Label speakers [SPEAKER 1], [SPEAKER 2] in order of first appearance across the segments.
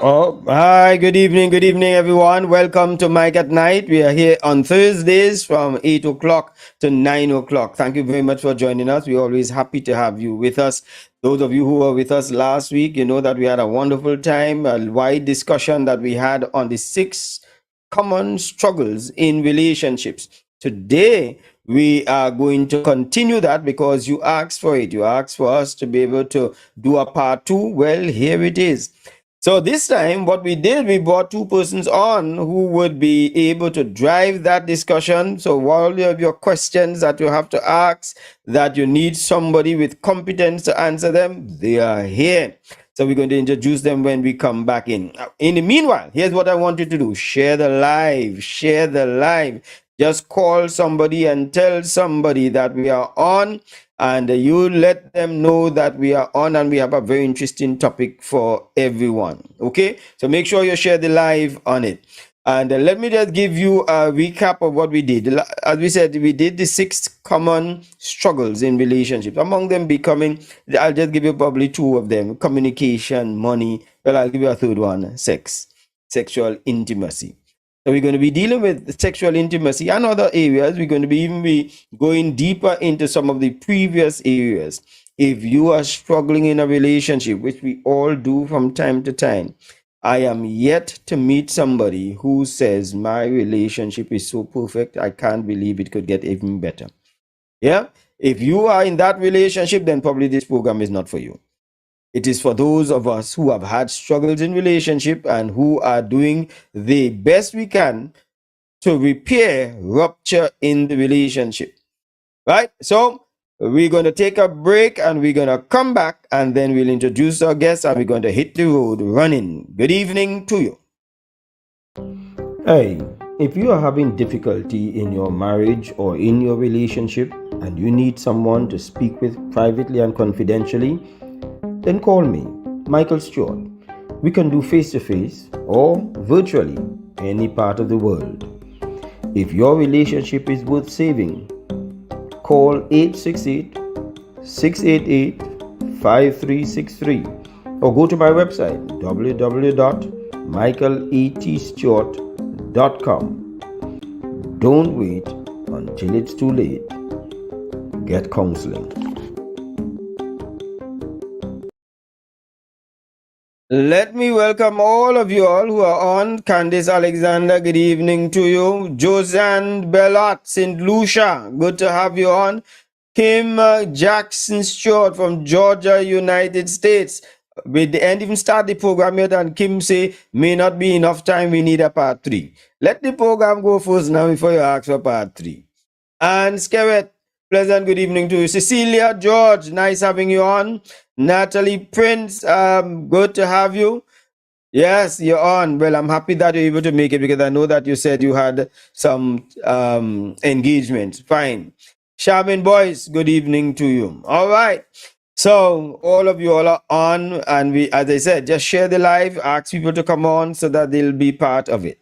[SPEAKER 1] Oh, hi, good evening, everyone. Welcome to Mike at Night. We are here on Thursdays from 8 o'clock to 9 o'clock. Thank you very much for joining us. We're always happy to have you with us. Those of you who were with us last week, you know that we had a wonderful time, a wide discussion that we had on the 6 common struggles in relationships. Today, we are going to continue that because you asked for it. You asked for us to be able to do a part 2. Well, here it is. So this time, what we did, we brought 2 persons on who would be able to drive that discussion. So all of your questions that you have to ask, that you need somebody with competence to answer them, they are here. So we're going to introduce them when we come back in. In the meanwhile, here's what I want you to do. Share the live. Share the live. Just call somebody and tell somebody that we are on, and you let them know that we are on and we have a very interesting topic for everyone. Okay, so make sure you share the live on it. And let me just give you a recap of what we did. As we said, we did the 6 common struggles in relationships. Among them becoming, I'll just give you probably 2 of them: communication, money. Well, I'll give you a third one: sex, sexual intimacy. So we're going to be dealing with sexual intimacy and other areas. We're going to be even be going deeper into some of the previous areas. If you are struggling in a relationship, which we all do from time to time, I am yet to meet somebody who says my relationship is so perfect, I can't believe it could get even better. Yeah. If you are in that relationship, then probably this program is not for you. It is for those of us who have had struggles in relationship and who are doing the best we can to repair rupture in the relationship. Right? So we're going to take a break and we're going to come back and then we'll introduce our guests and we're going to hit the road running. Good evening to you. Hey, if you are having difficulty in your marriage or in your relationship and you need someone to speak with privately and confidentially, then call me, Michael Stewart. We can do face to face or virtually any part of the world. If your relationship is worth saving, call 868 688 5363 or go to my website www.michaeletstewart.com. Don't wait until it's too late. Get counseling. Let me welcome all of you all who are on. Candice Alexander, good evening to you. Josanne Bellot, St. Lucia, good to have you on. Kim Jackson Stewart from Georgia, United States. We didn't even start the program yet, and Kim say, may not be enough time, we need a part 3. Let the program go first now before you ask for part 3. And Skerrit, pleasant good evening to you. Cecilia George, nice having you on. Natalie Prince, good to have you. Yes, you're on. Well, I'm happy that you're able to make it because I know that you said you had some engagement. Fine. Charmin Boys, good evening to you. All right. So all of you all are on, and we, as I said, just share the live, ask people to come on so that they'll be part of it.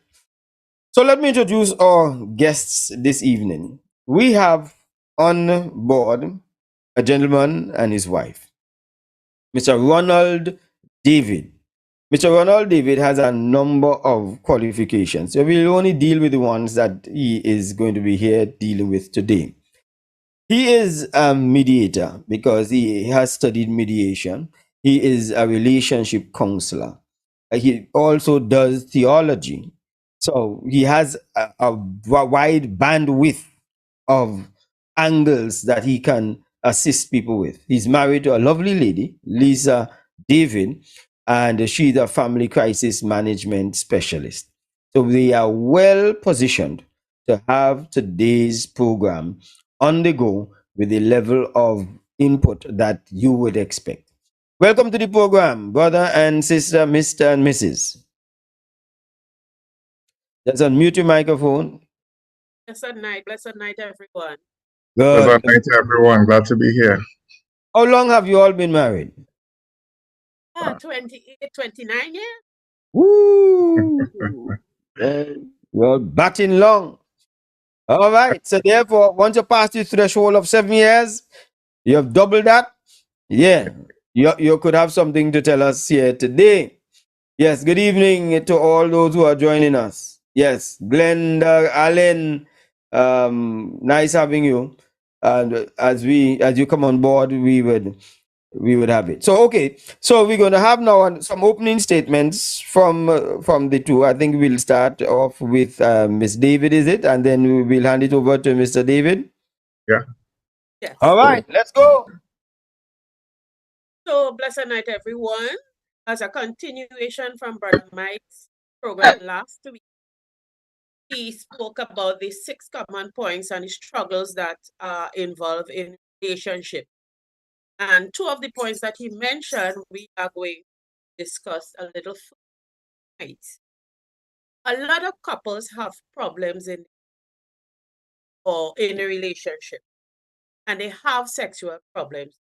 [SPEAKER 1] So let me introduce our guests this evening. We have on board a gentleman and his wife, Mr. Ronald David. Mr. Ronald David has a number of qualifications. So we'll only deal with the ones that he is going to be here dealing with today. He is a mediator because he has studied mediation. He is a relationship counselor. He also does theology. So he has a wide bandwidth of angles that he can assist people with. He's married to a lovely lady, Lisa David, and she's a family crisis management specialist. So they are well positioned to have today's program on the go with the level of input that you would expect. Welcome to the program, brother and sister, Mr. and Mrs. Just unmute your microphone.
[SPEAKER 2] Blessed night, everyone.
[SPEAKER 1] Good.
[SPEAKER 3] Good night, everyone. Glad to be here.
[SPEAKER 1] How long have you all been married?
[SPEAKER 2] 28, 29 years.
[SPEAKER 1] Woo! You're batting long. All right. So therefore, once you pass the threshold of 7 years, you have doubled that. Yeah. You could have something to tell us here today. Yes, good evening to all those who are joining us. Yes, Glenda, Allen, nice having you. And as you come on board, we would have it. So okay, so we're going to have now some opening statements from the two. I think we'll start off with Miss David, is it? And then we will hand it over to Mr. David.
[SPEAKER 3] Yeah.
[SPEAKER 1] All
[SPEAKER 2] Yes.
[SPEAKER 1] right, let's go.
[SPEAKER 2] So, blessed night, everyone. As a continuation from Brother Mike's program last week, he spoke about the 6 common points and the struggles that are involved in relationship. And 2 of the points that he mentioned, we are going to discuss a little tonight. A lot of couples have problems in a relationship, and they have sexual problems.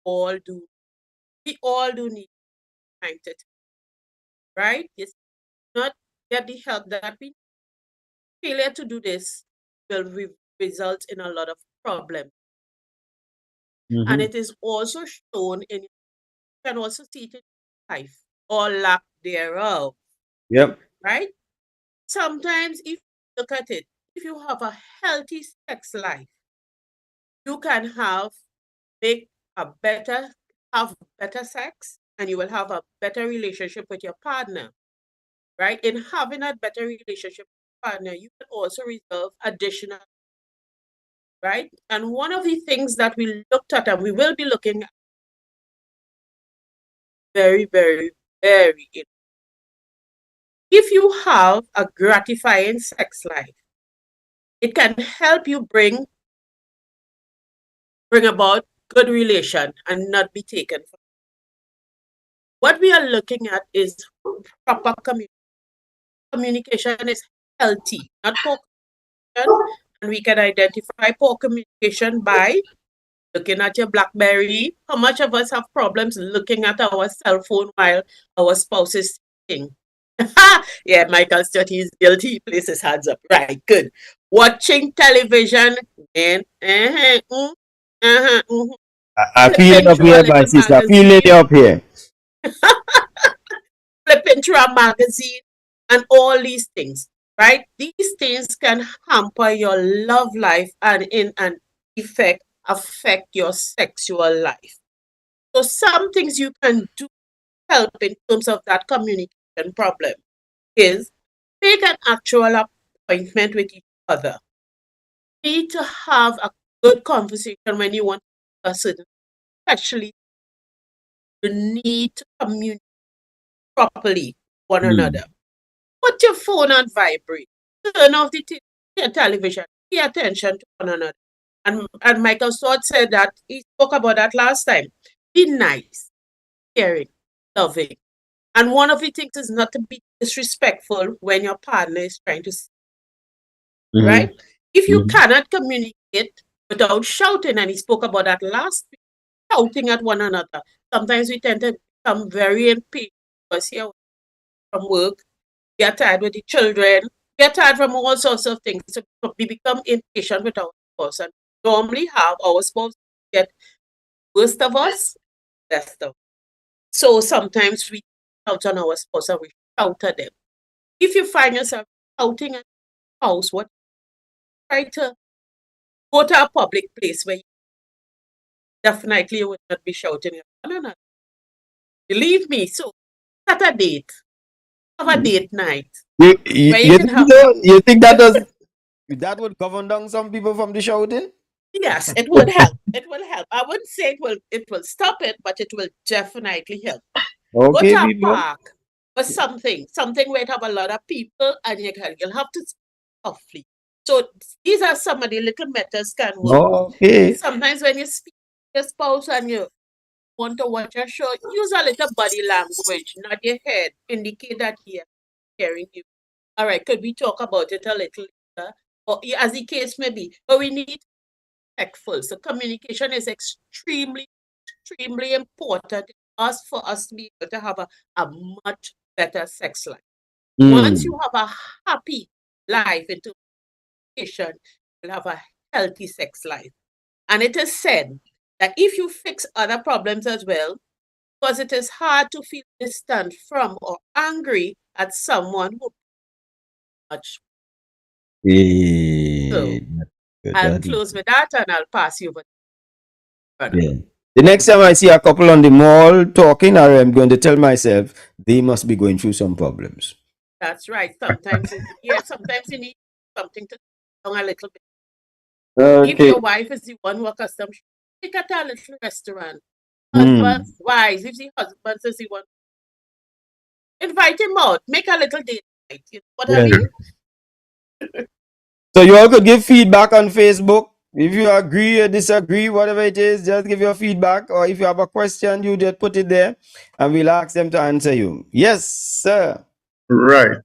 [SPEAKER 2] All do. We all do need time to time, right? It's not get the help that we need. Failure to do this will result in a lot of problems. And
[SPEAKER 1] Mm-hmm.
[SPEAKER 2] it is also shown in, you can also see it in life or lack thereof,
[SPEAKER 1] Yep.
[SPEAKER 2] right? Sometimes, if you look at it, if you have a healthy sex life, you can make a better, have better sex, and you will have a better relationship with your partner, right? In having a better relationship with your partner, you can also reserve additional, right? And one of the things that we looked at and we will be looking at very, very, very, if you have a gratifying sex life, it can help you bring about good relation and not be taken for. What we are looking at is proper communication. Communication is healthy, not poor communication. And we can identify poor communication by looking at your BlackBerry. How much of us have problems looking at our cell phone while our spouse is speaking? Yeah, Michael Study is guilty. He places his hands up. Right, good. Watching television and
[SPEAKER 1] I feel it
[SPEAKER 2] flipping
[SPEAKER 1] up
[SPEAKER 2] through a
[SPEAKER 1] here, my
[SPEAKER 2] little
[SPEAKER 1] sister. Feel it
[SPEAKER 2] magazine,
[SPEAKER 1] up here.
[SPEAKER 2] flipping through a magazine, and all these things, right? These things can hamper your love life and in an effect affect your sexual life. So some things you can do help in terms of that communication problem is make an actual appointment with each other. You need to have a good conversation when you want a person, especially you need to communicate properly with one
[SPEAKER 1] Mm.
[SPEAKER 2] another. Put your phone on vibrate. Turn off the television. Pay attention to one another. And Michael Sword said that he spoke about that last time. Be nice, caring, loving. And one of the things is not to be disrespectful when your partner is trying to, right?
[SPEAKER 1] Mm-hmm.
[SPEAKER 2] If you
[SPEAKER 1] Mm-hmm.
[SPEAKER 2] cannot communicate without shouting, and he spoke about that last week, shouting at one another. Sometimes we tend to become very impatient because here from work, get tired with the children, get tired from all sorts of things. So we become impatient with our spouse and normally have our spouse get worst of us, best of us. So sometimes we shout on our spouse and we shout at them. If you find yourself shouting at your house, what try to go to a public place where you definitely would not be shouting at one another. Believe me. So set a date. Have a date night where you
[SPEAKER 1] You
[SPEAKER 2] can
[SPEAKER 1] think
[SPEAKER 2] have
[SPEAKER 1] so? You think that would govern down some people from the shouting?
[SPEAKER 2] yes, it would help. It will help. I wouldn't say it will stop it, but it will definitely help. Go
[SPEAKER 1] Okay,
[SPEAKER 2] to a
[SPEAKER 1] people.
[SPEAKER 2] park or something where it have a lot of people and you'll have to speak softly. So these are some of the little methods can work.
[SPEAKER 1] Okay.
[SPEAKER 2] Sometimes when you speak to your spouse and you want to watch a show, use a little body language, not your head, indicate that he is hearing you. All right, could we talk about it a little later? Or as the case may be, but we need respectful. So communication is extremely, extremely important for us to be able to have a much better sex life. Once you
[SPEAKER 1] Mm.
[SPEAKER 2] have a happy life into communication, you'll have a healthy sex life. And it is said that if you fix other problems as well, because it is hard to feel distant from or angry at someone who much. So I'll close with that and I'll pass you over to Ronald.
[SPEAKER 1] Yeah. The next time I see a couple on the mall talking, I'm going to tell myself they must be going through some problems.
[SPEAKER 2] That's right. Sometimes you need something to calm down a little bit. If
[SPEAKER 1] Okay.
[SPEAKER 2] your wife is the one who accustomed, take her to a little restaurant.
[SPEAKER 1] Hmm.
[SPEAKER 2] Husband, wives, if the husband is the one, invite him out. Make a little date night. You know what I
[SPEAKER 1] Yeah.
[SPEAKER 2] mean?
[SPEAKER 1] So you all could give feedback on Facebook. If you agree or disagree, whatever it is, just give your feedback. Or if you have a question, you just put it there and we'll ask them to answer you. Yes, sir.
[SPEAKER 3] Right.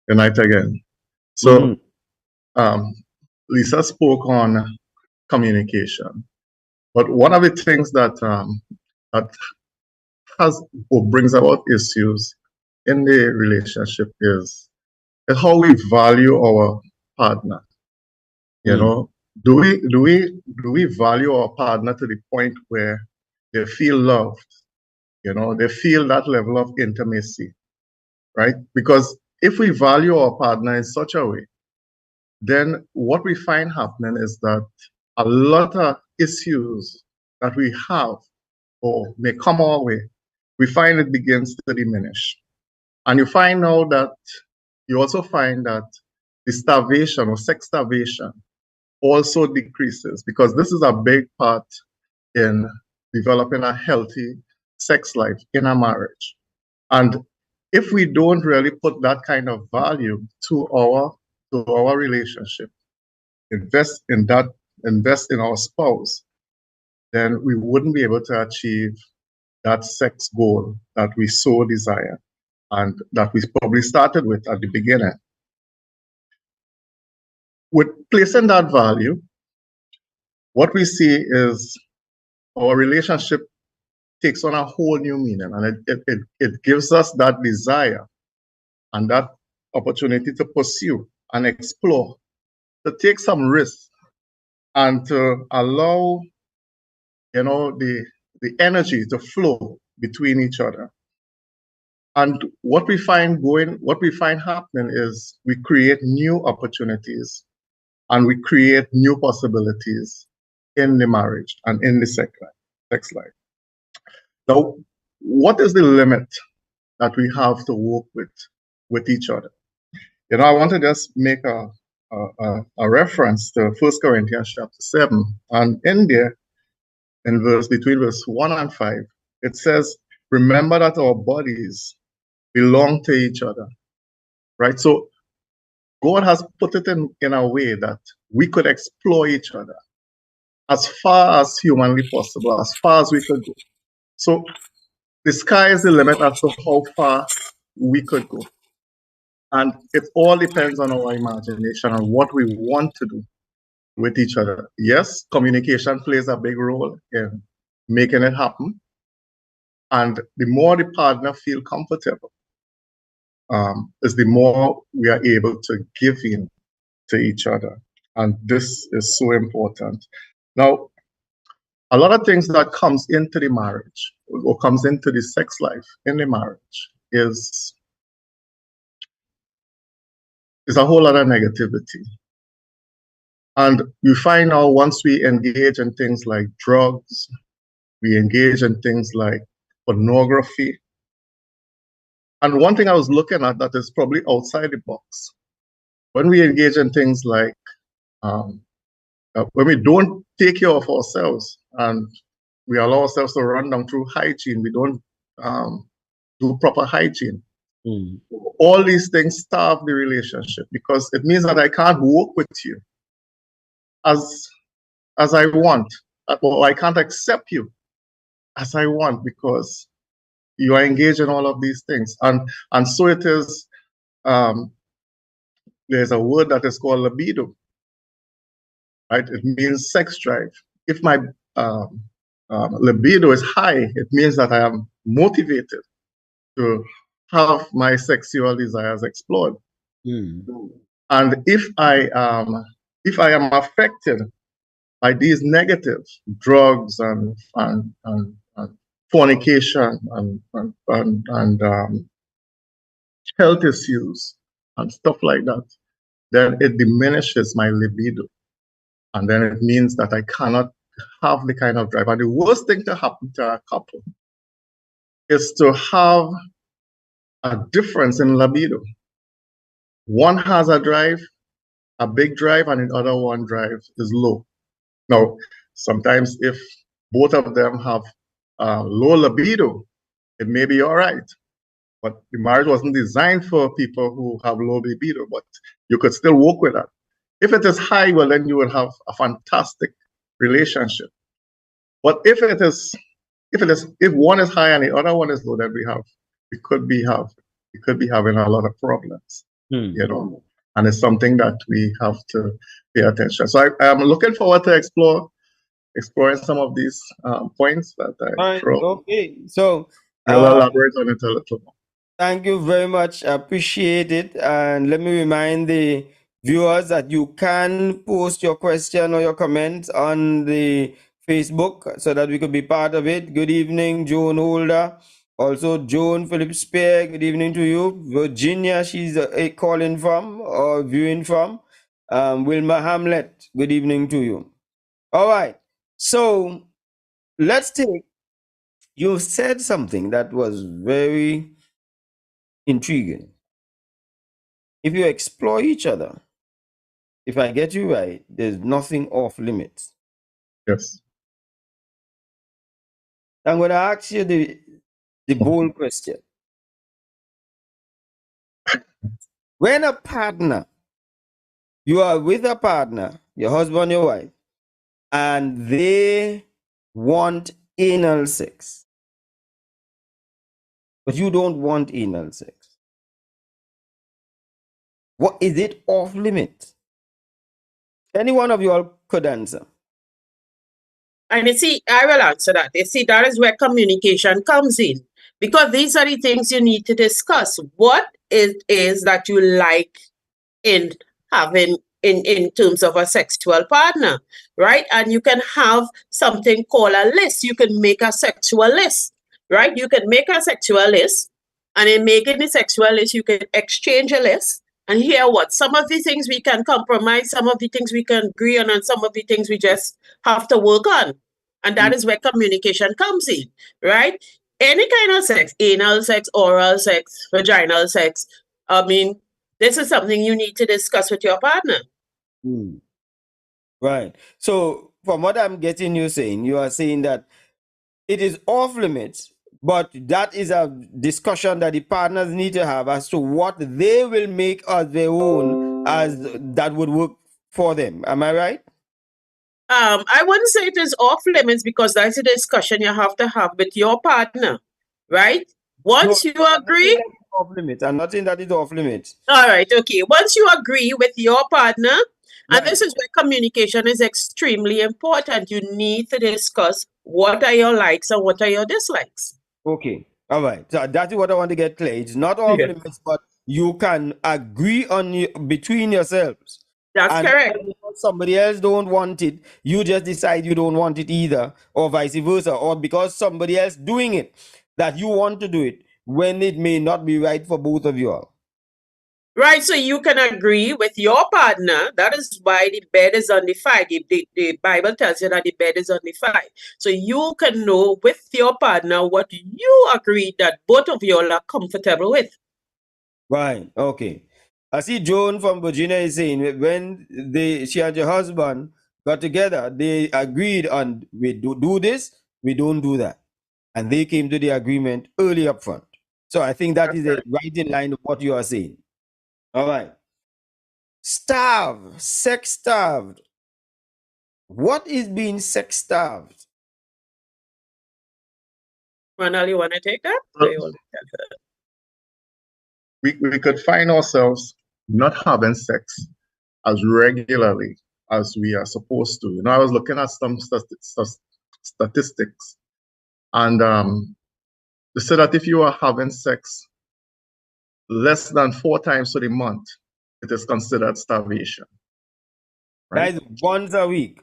[SPEAKER 3] Good night again.
[SPEAKER 1] Mhm.
[SPEAKER 3] So, Lisa spoke on communication, but one of the things that has or brings about issues in the relationship is how we value our partner. You know, do we value our partner to the point where they feel loved? You know, they feel that level of intimacy, right? Because if we value our partner in such a way, then what we find happening is that a lot of issues that we have or may come our way, we find it begins to diminish. And you also find that the starvation or sex starvation also decreases, because this is a big part in developing a healthy sex life in a marriage. And if we don't really put that kind of value to our relationship, invest in our spouse, then we wouldn't be able to achieve that sex goal that we so desire and that we probably started with at the beginning. With placing that value, what we see is our relationship takes on a whole new meaning, and it gives us that desire and that opportunity to pursue and explore, to take some risks, and to allow the energy to flow between each other. And what we find happening is we create new opportunities and we create new possibilities in the marriage and in the sex life. Now, what is the limit that we have to work with each other? You know, I want to just make a reference to 1 Corinthians chapter 7. And in there, between verse 1 and 5, it says, remember that our bodies belong to each other, right? So God has put it in a way that we could explore each other as far as humanly possible, as far as we could go. So the sky is the limit as to how far we could go. And it all depends on our imagination and what we want to do with each other. Yes, communication plays a big role in making it happen. And the more the partner feel comfortable, is the more we are able to give in to each other. And this is so important. Now, a lot of things that comes into the marriage or comes into the sex life in the marriage is a whole lot of negativity. And you find out once we engage in things like drugs, we engage in things like pornography. And one thing I was looking at that is probably outside the box, when we engage in things like when we don't take care of ourselves and we allow ourselves to run down through hygiene, we don't do proper hygiene. All these things starve the relationship, because it means that I can't work with you as I want, or I can't accept you as I want, because you are engaged in all of these things. And so it is, there's a word that is called libido, right? It means sex drive. If my libido is high, it means that I am motivated to have my sexual desires explored. And if I am affected by these negative drugs and fornication and health issues and stuff like that, then it diminishes my libido. And then it means that I cannot have the kind of drive. And the worst thing to happen to a couple is to have a difference in libido. One has a drive, a big drive, and the other one drive is low. Now, sometimes if both of them have low libido, it may be all right. But the marriage wasn't designed for people who have low libido, but you could still work with that. If it is high, well, then you will have a fantastic relationship. But if one is high and the other one is low, then we could be having a lot of problems, you know. And it's something that we have to pay attention. So I am looking forward to exploring some of these points that I throw.
[SPEAKER 1] Okay, so
[SPEAKER 3] We'll elaborate on it a little more.
[SPEAKER 1] thank you very much. I appreciate it. And let me remind the viewers that you can post your question or your comments on the Facebook so that we could be part of it. Good evening, Joan Holder. Also, Joan Philip Spear, good evening to you. Virginia, she's calling from or viewing from. Wilma Hamlet, good evening to you. All right. So let's take, you said something that was very intriguing. If you explore each other, if I get you right, there's nothing off limits.
[SPEAKER 3] Yes.
[SPEAKER 1] I'm going to ask you the bold question. When a partner, you are with a partner, your husband, your wife, and they want anal sex, but you don't want anal sex, what is it off limits? Any one of you all could answer.
[SPEAKER 2] And you see, I will answer that. You see, that is where communication comes in. Because these are the things you need to discuss. What it is that you like in having in terms of a sexual partner, right? And you can have something called a list. You can make a sexual list, right? You can make a sexual list, and in making the sexual list, you can exchange a list. And here, what some of the things we can compromise, some of the things we can agree on, and some of the things we just have to work on. And that is where communication comes in, right? Any kind of sex, anal sex, oral sex, vaginal sex, I mean, this is something you need to discuss with your partner.
[SPEAKER 1] Right. So, from what I'm getting you saying, you are saying that it is off limits, but that is a discussion that the partners need to have as to what they will make as their own, as that would work for them. Am I right?
[SPEAKER 2] I wouldn't say it is off limits because that's a discussion you have to have with your partner, right? Once you agree,
[SPEAKER 1] off limits. I'm not saying that it's off limits.
[SPEAKER 2] all right, okay. Once you agree with your partner, and this is where communication is extremely important. You need to discuss what are your likes and what are your dislikes.
[SPEAKER 1] Okay. All right. So that is what I want to get clear. It's not off limits, but you can agree on between yourselves.
[SPEAKER 2] That's correct.
[SPEAKER 1] Somebody else don't want it, you just decide you don't want it either, or vice versa, or because somebody else doing it that you want to do it when it may not be right for both of you all.
[SPEAKER 2] Right, so you can agree with your partner. That is why the bed is on the thigh. The Bible tells you that the bed is on the thigh. So you can know with your partner what you agree that both of you all are comfortable with.
[SPEAKER 1] Right, okay. I see Joan from Virginia is saying when she and your husband got together, they agreed on we do this, we don't do that. And they came to the agreement early up front. So I think that is right in line with what you are saying. All right. Starved, sex starved. What is being sex starved?
[SPEAKER 2] Ronald, you want to take that?
[SPEAKER 3] We could find ourselves not having sex as regularly as we are supposed to. You know, I was looking at some statistics, and they said that if you are having sex less than 4 times a month, it is considered starvation.
[SPEAKER 1] Right? That is once a week.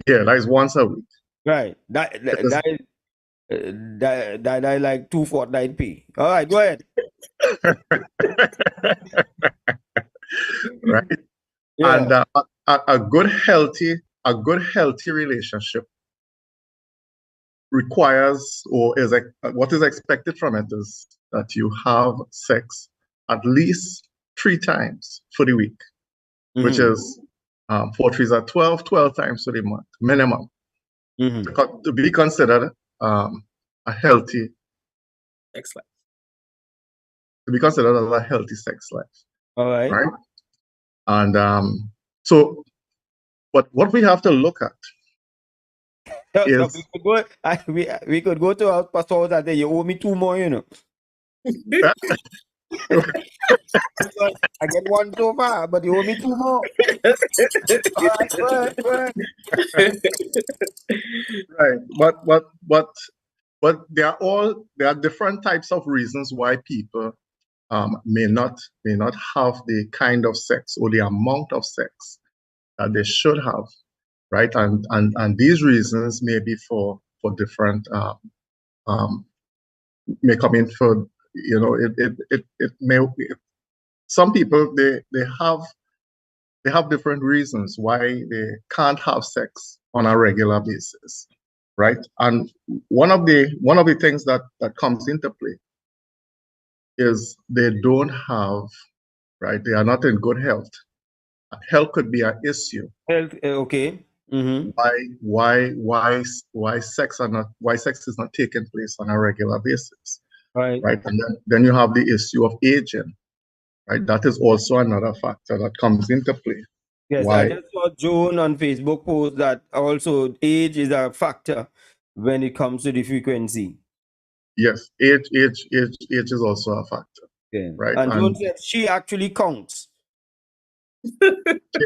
[SPEAKER 3] Yeah, that is once a week.
[SPEAKER 1] Right. That is That I like 2 fortnight pay. All right, go ahead.
[SPEAKER 3] Right?
[SPEAKER 1] Yeah.
[SPEAKER 3] And a good healthy relationship requires, or what is expected from it is that you have sex at least 3 times for the week, which
[SPEAKER 1] Mm-hmm.
[SPEAKER 3] is 4 3s are 12 times for the month minimum
[SPEAKER 1] Mm-hmm.
[SPEAKER 3] to be considered a healthy,
[SPEAKER 2] Excellent.
[SPEAKER 3] to be considered as a healthy sex life,
[SPEAKER 1] All right.
[SPEAKER 3] right? And so, but what we have to look at
[SPEAKER 1] So we
[SPEAKER 3] is
[SPEAKER 1] could go. We could go to our pastor and say, "You owe me 2 more," you know. Because I get 1 so far, but you owe me 2 more. All right, go ahead, go ahead.
[SPEAKER 3] right, but there are different types of reasons why people may not have the kind of sex or the amount of sex that they should have, right? And these reasons may be for different may come in for, it may, some people, they have different reasons why they can't have sex on a regular basis, right? And one of the things that comes into play is they don't have, right? They are not in good health. Health could be an issue.
[SPEAKER 1] Health, okay. Mm-hmm.
[SPEAKER 3] Why sex is not taking place on a regular basis,
[SPEAKER 1] All right.
[SPEAKER 3] right? And then you have the issue of aging, right? That is also another factor that comes into play.
[SPEAKER 1] Yes, I
[SPEAKER 3] Why?
[SPEAKER 1] just saw Joan on Facebook post that also age is a factor when it comes to the frequency.
[SPEAKER 3] Yes, age is also a factor,
[SPEAKER 1] Yeah.
[SPEAKER 3] right?
[SPEAKER 1] And Joan
[SPEAKER 3] And
[SPEAKER 1] said she actually counts.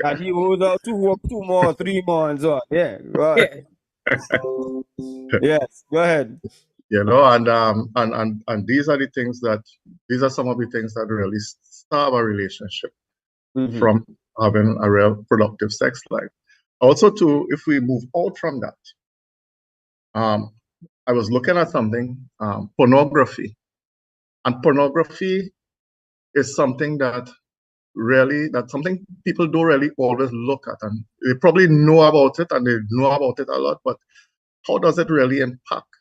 [SPEAKER 1] And he owes out 2 more, 3 more, and so on. Yeah, right.
[SPEAKER 2] Yeah.
[SPEAKER 1] Yes, go ahead.
[SPEAKER 3] and these are some of the things that really starve a relationship
[SPEAKER 1] Mm-hmm.
[SPEAKER 3] from having a real productive sex life. Also, too, if we move out from that, um, I was looking at something, pornography, and pornography is something that's something people don't really always look at, and they probably know about it and they know about it a lot, but how does it really impact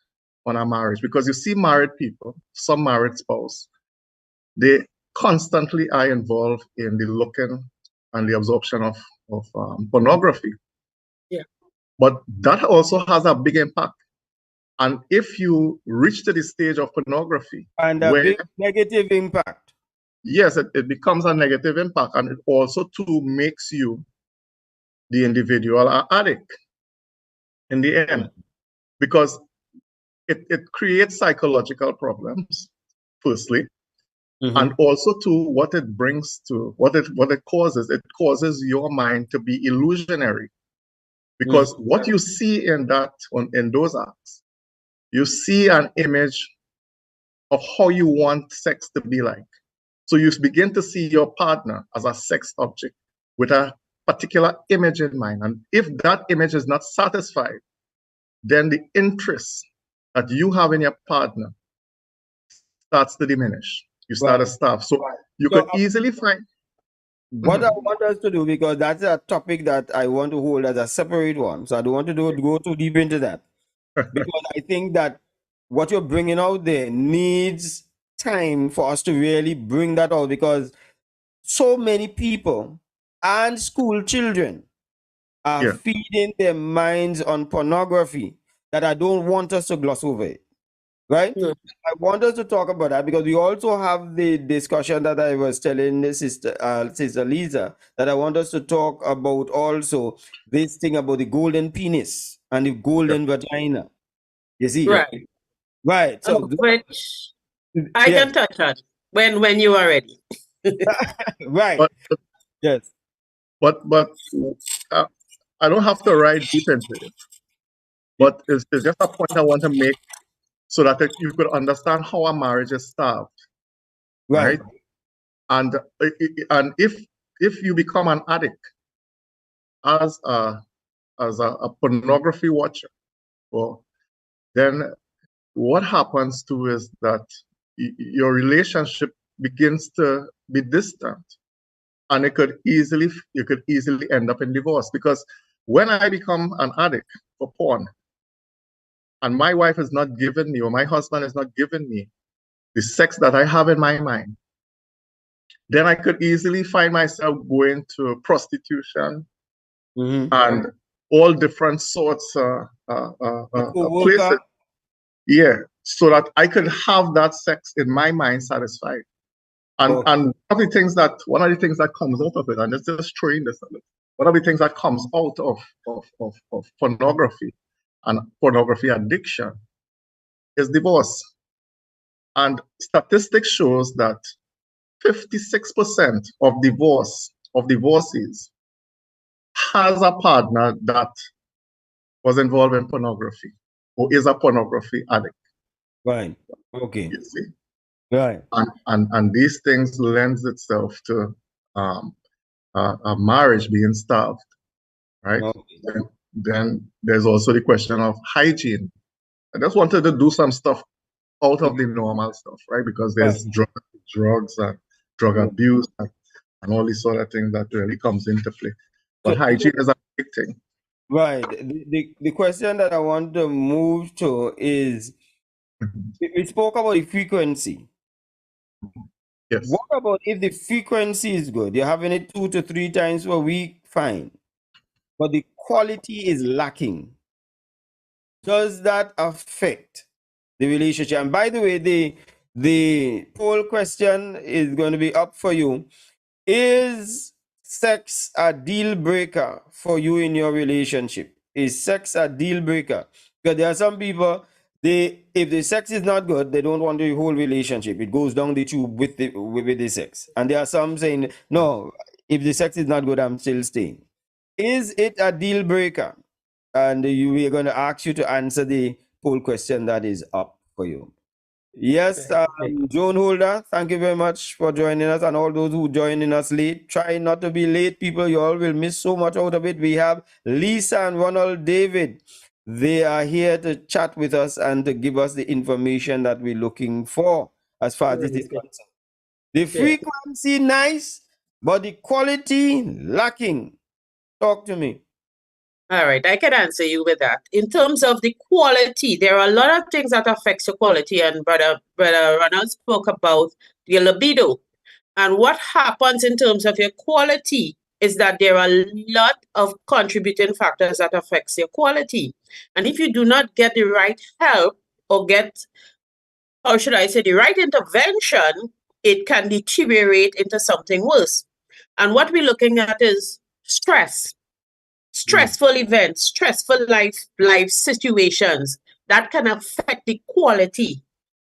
[SPEAKER 3] on a marriage? Because you see married people, some married spouse, they constantly are involved in the looking and the absorption of pornography.
[SPEAKER 2] Yeah.
[SPEAKER 3] But that also has a big impact. And if you reach to the stage of pornography,
[SPEAKER 1] And a
[SPEAKER 3] where,
[SPEAKER 1] big negative impact.
[SPEAKER 3] yes, it becomes a negative impact, and it also too makes you, the individual, an addict in the end, because it creates psychological problems, firstly,
[SPEAKER 1] Mm-hmm.
[SPEAKER 3] and also to what it brings to what it causes your mind to be illusionary, because
[SPEAKER 1] Mm-hmm.
[SPEAKER 3] what you see in those acts, you see an image of how you want sex to be like. So you begin to see your partner as a sex object with a particular image in mind, and if that image is not satisfied, then the interest that you have in your partner starts to diminish. You start to
[SPEAKER 1] Right.
[SPEAKER 3] starve. So you
[SPEAKER 1] So
[SPEAKER 3] could easily find.
[SPEAKER 1] what I
[SPEAKER 3] Mhm.
[SPEAKER 1] want us to do, because that's a topic that I want to hold as a separate one. So I don't want to go too deep into that. Because I think that what you're bringing out there needs time for us to really bring that out, because so many people and school children are
[SPEAKER 3] Yeah,
[SPEAKER 1] feeding their minds on pornography that I don't want us to gloss over it. Right?
[SPEAKER 2] No.
[SPEAKER 1] I want us to talk about that because we also have the discussion that I was telling the sister Lisa, that I want us to talk about also this thing about the golden penis and the
[SPEAKER 3] yeah,
[SPEAKER 1] golden vagina. You see?
[SPEAKER 3] yeah.
[SPEAKER 2] Right.
[SPEAKER 1] Right. So
[SPEAKER 2] Which I
[SPEAKER 1] yes.
[SPEAKER 2] can touch on when you are ready.
[SPEAKER 1] Right.
[SPEAKER 3] But
[SPEAKER 1] Yes.
[SPEAKER 3] but uh, I don't have to ride deep into it. But it's just a point I want to make so that you could understand how a marriage is starved,
[SPEAKER 1] Right.
[SPEAKER 3] right? And if you become an addict as a pornography watcher, well, then what happens too is that your relationship begins to be distant, and you could easily end up in divorce. Because when I become an addict for porn, and my wife is not giving me, or my husband is not giving me the sex that I have in my mind, then I could easily find myself going to prostitution and all different sorts places. Yeah, so that I could have that sex in my mind satisfied. And one of the things that comes out of it, and it's just throwing this at it, one of the things that comes out of pornography and pornography addiction is divorce. And statistics shows that 56% of divorcees has a partner that was involved in pornography or is a pornography addict.
[SPEAKER 1] Right. Okay.
[SPEAKER 3] You see?
[SPEAKER 1] Right.
[SPEAKER 3] And these things lends itself to a marriage being starved, right?
[SPEAKER 1] Okay.
[SPEAKER 3] Then there's also the question of hygiene. I just wanted to do some stuff out of the normal stuff, right? Because there's drugs and drug abuse and all these sort of things that really comes into play. But hygiene is a big thing.
[SPEAKER 1] Right. The question that I want to move to is, we spoke about the frequency.
[SPEAKER 3] Yes.
[SPEAKER 1] What about if the frequency is good? You're having it 2 to 3 times per week, fine. But the quality is lacking. Does that affect the relationship? And by the way, the poll question is going to be up for you. Is sex a deal breaker for you in your relationship? Is sex a deal breaker? Because there are some people, if the sex is not good, they don't want the whole relationship. It goes down the tube with the sex. And there are some saying, no, if the sex is not good, I'm still staying. Is it a deal breaker? And we are going to ask you to answer the poll question that is up for you. Yes, Joan Holder, thank you very much for joining us, and all those who joining us late. Try not to be late, people. You all will miss so much out of it. We have Lisa and Ronald David. They are here to chat with us and to give us the information that we're looking for as far as this is concerned. The frequency nice, but the quality lacking. Talk to me.
[SPEAKER 2] All right, I can answer you with that. In terms of the quality, there are a lot of things that affects your quality, and brother Ronald spoke about your libido. And what happens in terms of your quality is that there are a lot of contributing factors that affects your quality. And if you do not get the right help or get, how should I say, the right intervention, it can deteriorate into something worse. And what we're looking at is stress. Stressful events, stressful life situations that can affect the quality,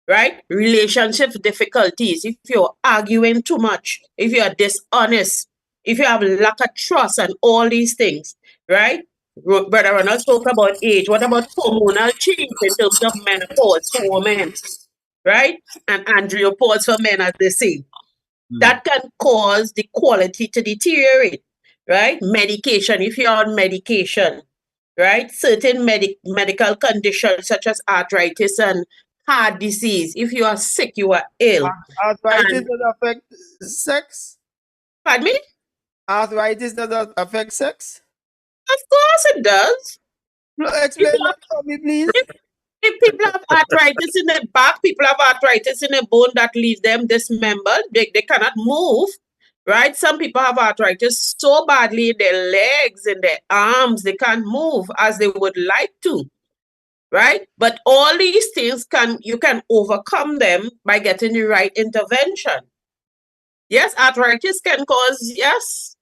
[SPEAKER 2] right? Relationship difficulties, if you're arguing too much, if you're dishonest, if you have lack of trust and all these things, right? Brother Ronald spoke about age. What about hormonal change in terms of menopause for women, right? And andropause for men, as they say. That can cause the quality to deteriorate, right? Medication, if you're on medication, right? Certain medical conditions such as arthritis and heart disease. If you are sick, you are ill.
[SPEAKER 1] Arthritis does affect sex?
[SPEAKER 2] Pardon me?
[SPEAKER 1] Arthritis does affect sex?
[SPEAKER 2] Of course it does.
[SPEAKER 1] Explain that for me, please.
[SPEAKER 2] If people have arthritis in their back, people have arthritis in their bone that leaves them dismembered. They cannot move, right? Some people have arthritis so badly in their legs, in their arms, they can't move as they would like to, right? But all these things you can overcome them by getting the right intervention. Yes, arthritis can cause, yes.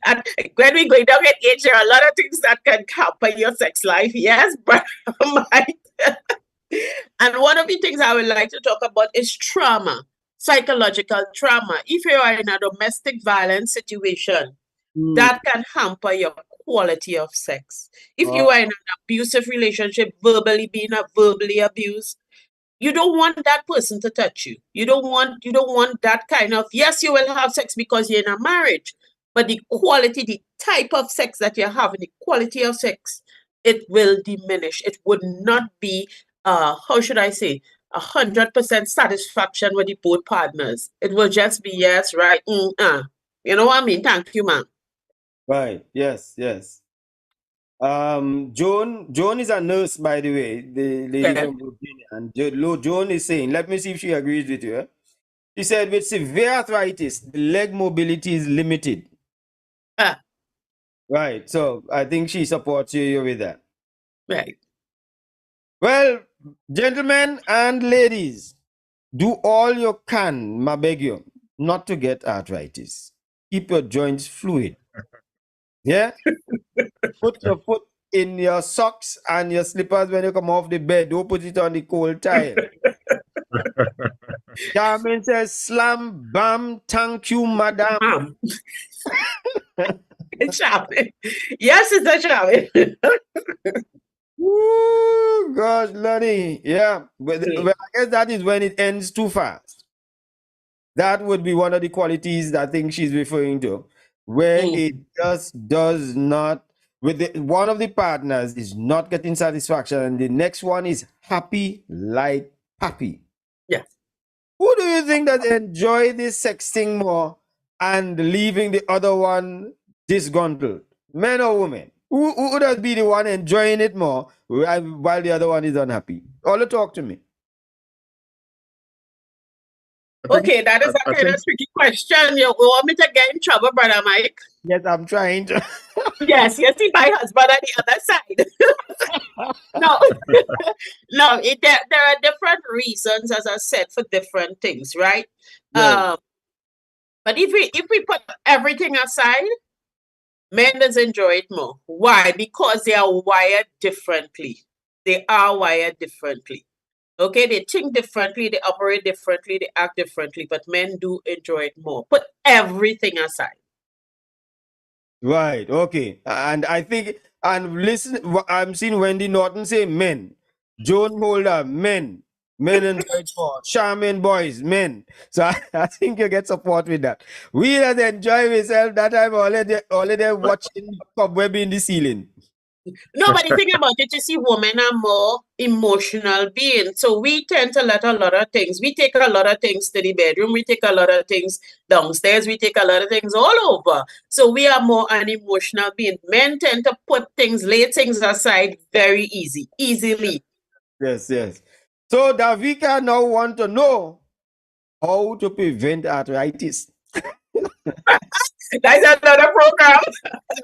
[SPEAKER 2] And when we go down at age, there are a lot of things that can hamper your sex life. Yes, but and one of the things I would like to talk about is trauma, psychological trauma. If you are in a domestic violence situation, that can hamper your quality of sex. If you are in an abusive relationship, verbally abused, you don't want that person to touch you. You don't want that kind of, yes, you will have sex because you're in a marriage, but the quality, the type of sex that you're having, the quality of sex it will diminish. It would not be, how should I say, 100% satisfaction with the both partners. It will just be yes, right, You know what I mean? Thank you, ma'am.
[SPEAKER 1] Right. Yes. Yes. Joan is a nurse, by the way, the lady
[SPEAKER 2] Yeah.
[SPEAKER 1] from Virginia. And Joan is saying, let me see if she agrees with you. She said, with severe arthritis, the leg mobility is limited.
[SPEAKER 2] Ah,
[SPEAKER 1] Right. So I think she supports you with that.
[SPEAKER 2] right.
[SPEAKER 1] Well, gentlemen and ladies, do all you can, I beg you, not to get arthritis. Keep your joints fluid. Yeah? Put your foot in your socks and your slippers when you come off the bed. Don't put it on the cold tile. Charmin says, slam, bam, thank you, madam.
[SPEAKER 2] Ma'am. It's Charmin. Yes, it's a Charmin.
[SPEAKER 1] Woo, gosh, Lonnie. Yeah. But I guess that is when it ends too fast. That would be one of the qualities that I think she's referring to, where it just does not, with one of the partners is not getting satisfaction, and the next one is happy like happy.
[SPEAKER 2] Yes.
[SPEAKER 1] Who do you think that enjoy this sexting more and leaving the other one disgruntled? Men or women? Who does be the one enjoying it more while the other one is unhappy? All talk to me.
[SPEAKER 2] Okay, that is a kind of tricky question. You want me to get in trouble, Brother Mike?
[SPEAKER 1] Yes, I'm trying to.
[SPEAKER 2] Yes, you see my husband on the other side. No, no, there are different reasons, as I said, for different things, right?
[SPEAKER 1] Right.
[SPEAKER 2] But if we put everything aside, men does enjoy it more. Why? Because they are wired differently. They are wired differently. Okay, they think differently, they operate differently, they act differently, but men do enjoy it more. Put everything aside.
[SPEAKER 1] Right. Okay. And I think, and listen, I'm seeing Wendy Norton say men. Joan Holder, men. Men and more. Charmin boys, men. So I think you get support with that. We just enjoy ourselves that time already watching cobweb in the ceiling.
[SPEAKER 2] No, but the thing about it, you see, women are more emotional beings. So we tend to let a lot of things. We take a lot of things to the bedroom. We take a lot of things downstairs. We take a lot of things all over. So we are more an emotional being. Men tend to lay things aside very easily.
[SPEAKER 1] Yes, yes. So Davika now want to know how to prevent arthritis.
[SPEAKER 2] That's another program.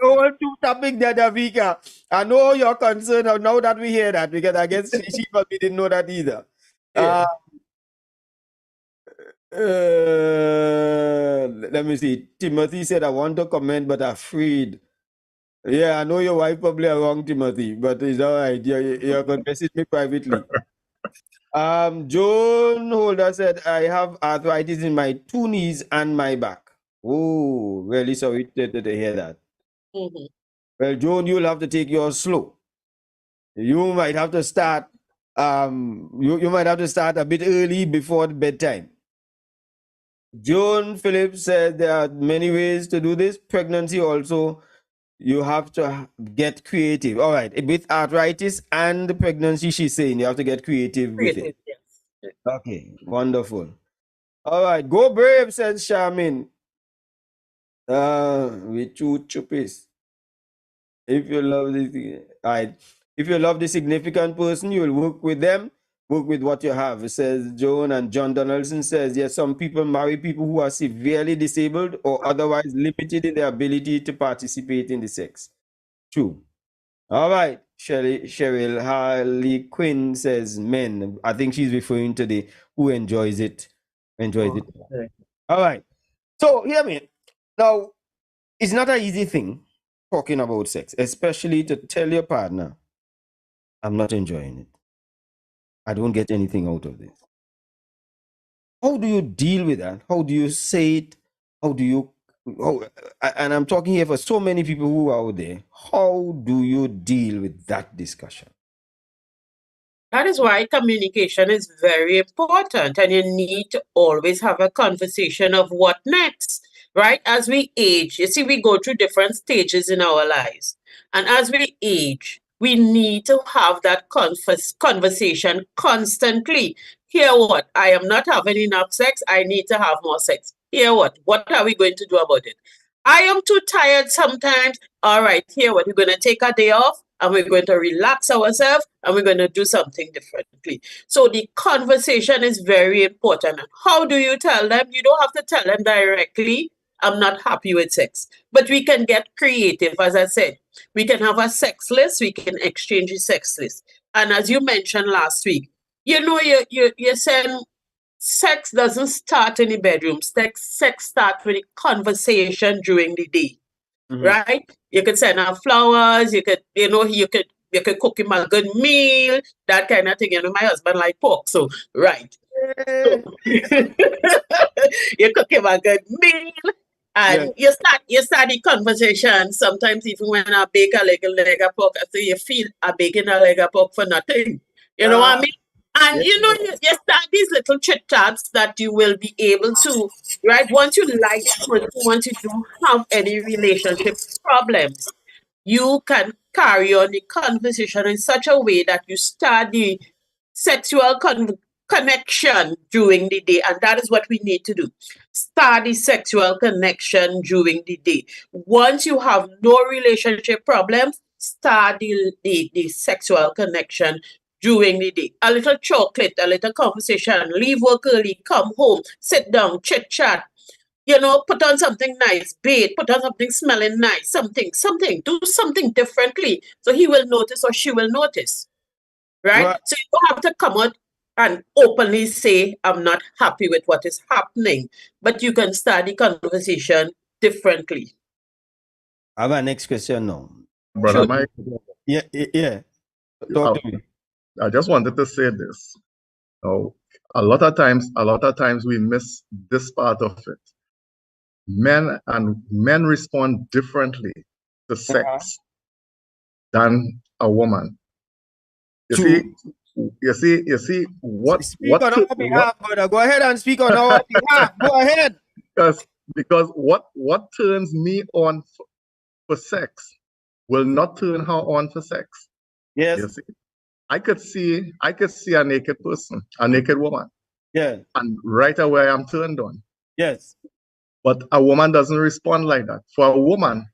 [SPEAKER 1] Over two topic there, Davika. I know you're concerned now that we hear that, because I guess she probably didn't know that either.
[SPEAKER 2] Yeah.
[SPEAKER 1] Let me see. Timothy said, I want to comment, but afraid. Yeah, I know your wife probably are wrong, Timothy, but it's all right. You're going to message me privately. Joan Holder said, I have arthritis in my two knees and my back. Oh, really sorry to hear that.
[SPEAKER 2] Mm-hmm.
[SPEAKER 1] Well, Joan, you'll have to take yours slow. You might have to start you might have to start a bit early before bedtime. Joan Phillips said there are many ways to do this. Pregnancy also, you have to get creative. All right, with arthritis and the pregnancy, she's saying you have to get creative with it.
[SPEAKER 2] Yes.
[SPEAKER 1] Okay, wonderful. All right, go brave, says Charmin. With two chuppies. If you love this, right. If you love the significant person, you will work with them, work with what you have. It says Joan, and John Donaldson says, yes, some people marry people who are severely disabled or otherwise limited in their ability to participate in the sex. True. All right. Cheryl Harley Quinn says men. I think she's referring to the who enjoys it.
[SPEAKER 2] Okay.
[SPEAKER 1] All right. So hear me. Now, it's not an easy thing talking about sex, especially to tell your partner, I'm not enjoying it. I don't get anything out of this. How do you deal with that? How do you say it? How do you, and I'm talking here for so many people who are out there. How do you deal with that discussion?
[SPEAKER 2] That is why communication is very important, and you need to always have a conversation of what next, right? As we age, you see, we go through different stages in our lives. And as we age, we need to have that conversation constantly. Hear what? I am not having enough sex. I need to have more sex. Hear what? What are we going to do about it? I am too tired sometimes. All right, here what? We're going to take a day off and we're going to relax ourselves and we're going to do something differently. So the conversation is very important. How do you tell them? You don't have to tell them directly, I'm not happy with sex. But we can get creative, as I said. We can have a sex list, we can exchange a sex list. And as you mentioned last week, you're saying sex doesn't start in the bedroom. Sex starts with a conversation during the day, right? You could send her flowers. You could cook him a good meal, that kind of thing. My husband like pork, so right. So you cook him a good meal, and you start the conversation. Sometimes even when I bake a leg of pork, I say you feel I baking a leg of pork for nothing. You know what I mean? And you start these little chit chats that you will be able to, right? Once you like the person, once you don't have any relationship problems, you can carry on the conversation in such a way that you start the sexual connection during the day. And that is what we need to do. Start the sexual connection during the day. Once you have no relationship problems, start the sexual connection during the day. A little chocolate, a little conversation, leave work early, come home, sit down, chit chat. Put on something nice, bathe, put on something smelling nice, something, do something differently. So he will notice or she will notice, right? So you don't have to come out and openly say, I'm not happy with what is happening, but you can start the conversation differently.
[SPEAKER 1] I have a next question now.
[SPEAKER 3] Brother Mike.
[SPEAKER 1] Yeah. Talk to me.
[SPEAKER 3] I just wanted to say this. A lot of times we miss this part of it. Men respond differently to sex than a woman. You see what
[SPEAKER 1] speak on our behalf, brother. Go ahead and speak on our behalf. Go ahead.
[SPEAKER 3] Because what turns me on for sex will not turn her on for sex.
[SPEAKER 1] Yes.
[SPEAKER 3] You see? I could see a naked person, a naked woman.
[SPEAKER 1] Yeah.
[SPEAKER 3] And right away I'm turned on.
[SPEAKER 1] Yes.
[SPEAKER 3] But a woman doesn't respond like that. For a woman,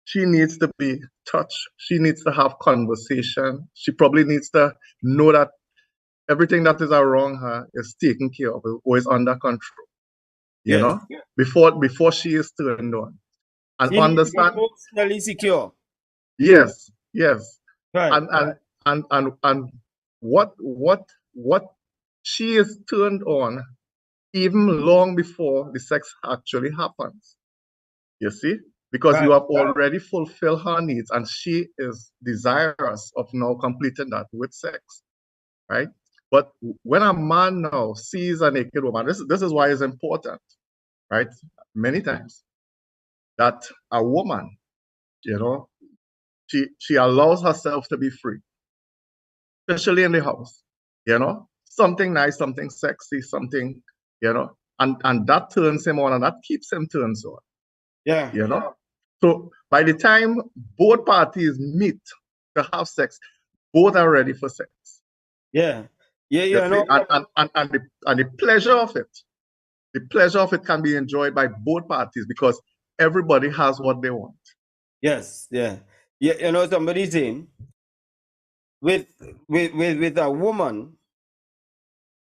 [SPEAKER 3] she needs to be touched. She needs to have conversation. She probably needs to know that everything that is around her is taken care of or is under control. You know? Before she is turned on. And
[SPEAKER 1] she
[SPEAKER 3] understand
[SPEAKER 1] emotionally secure.
[SPEAKER 3] Yes.
[SPEAKER 1] Right.
[SPEAKER 3] And what she is turned on even long before the sex actually happens. You see? Because you have already fulfilled her needs and she is desirous of now completing that with sex. Right? But when a man now sees a naked woman, this is why it's important, right? Many times that a woman, she allows herself to be free, especially in the house, something nice, something sexy, something, and that turns him on and that keeps him turned on.
[SPEAKER 1] Yeah.
[SPEAKER 3] So by the time both parties meet to have sex, both are ready for sex.
[SPEAKER 1] Yeah.
[SPEAKER 3] And the pleasure of it can be enjoyed by both parties because everybody has what they want.
[SPEAKER 1] Yes. Yeah. Somebody's saying with a woman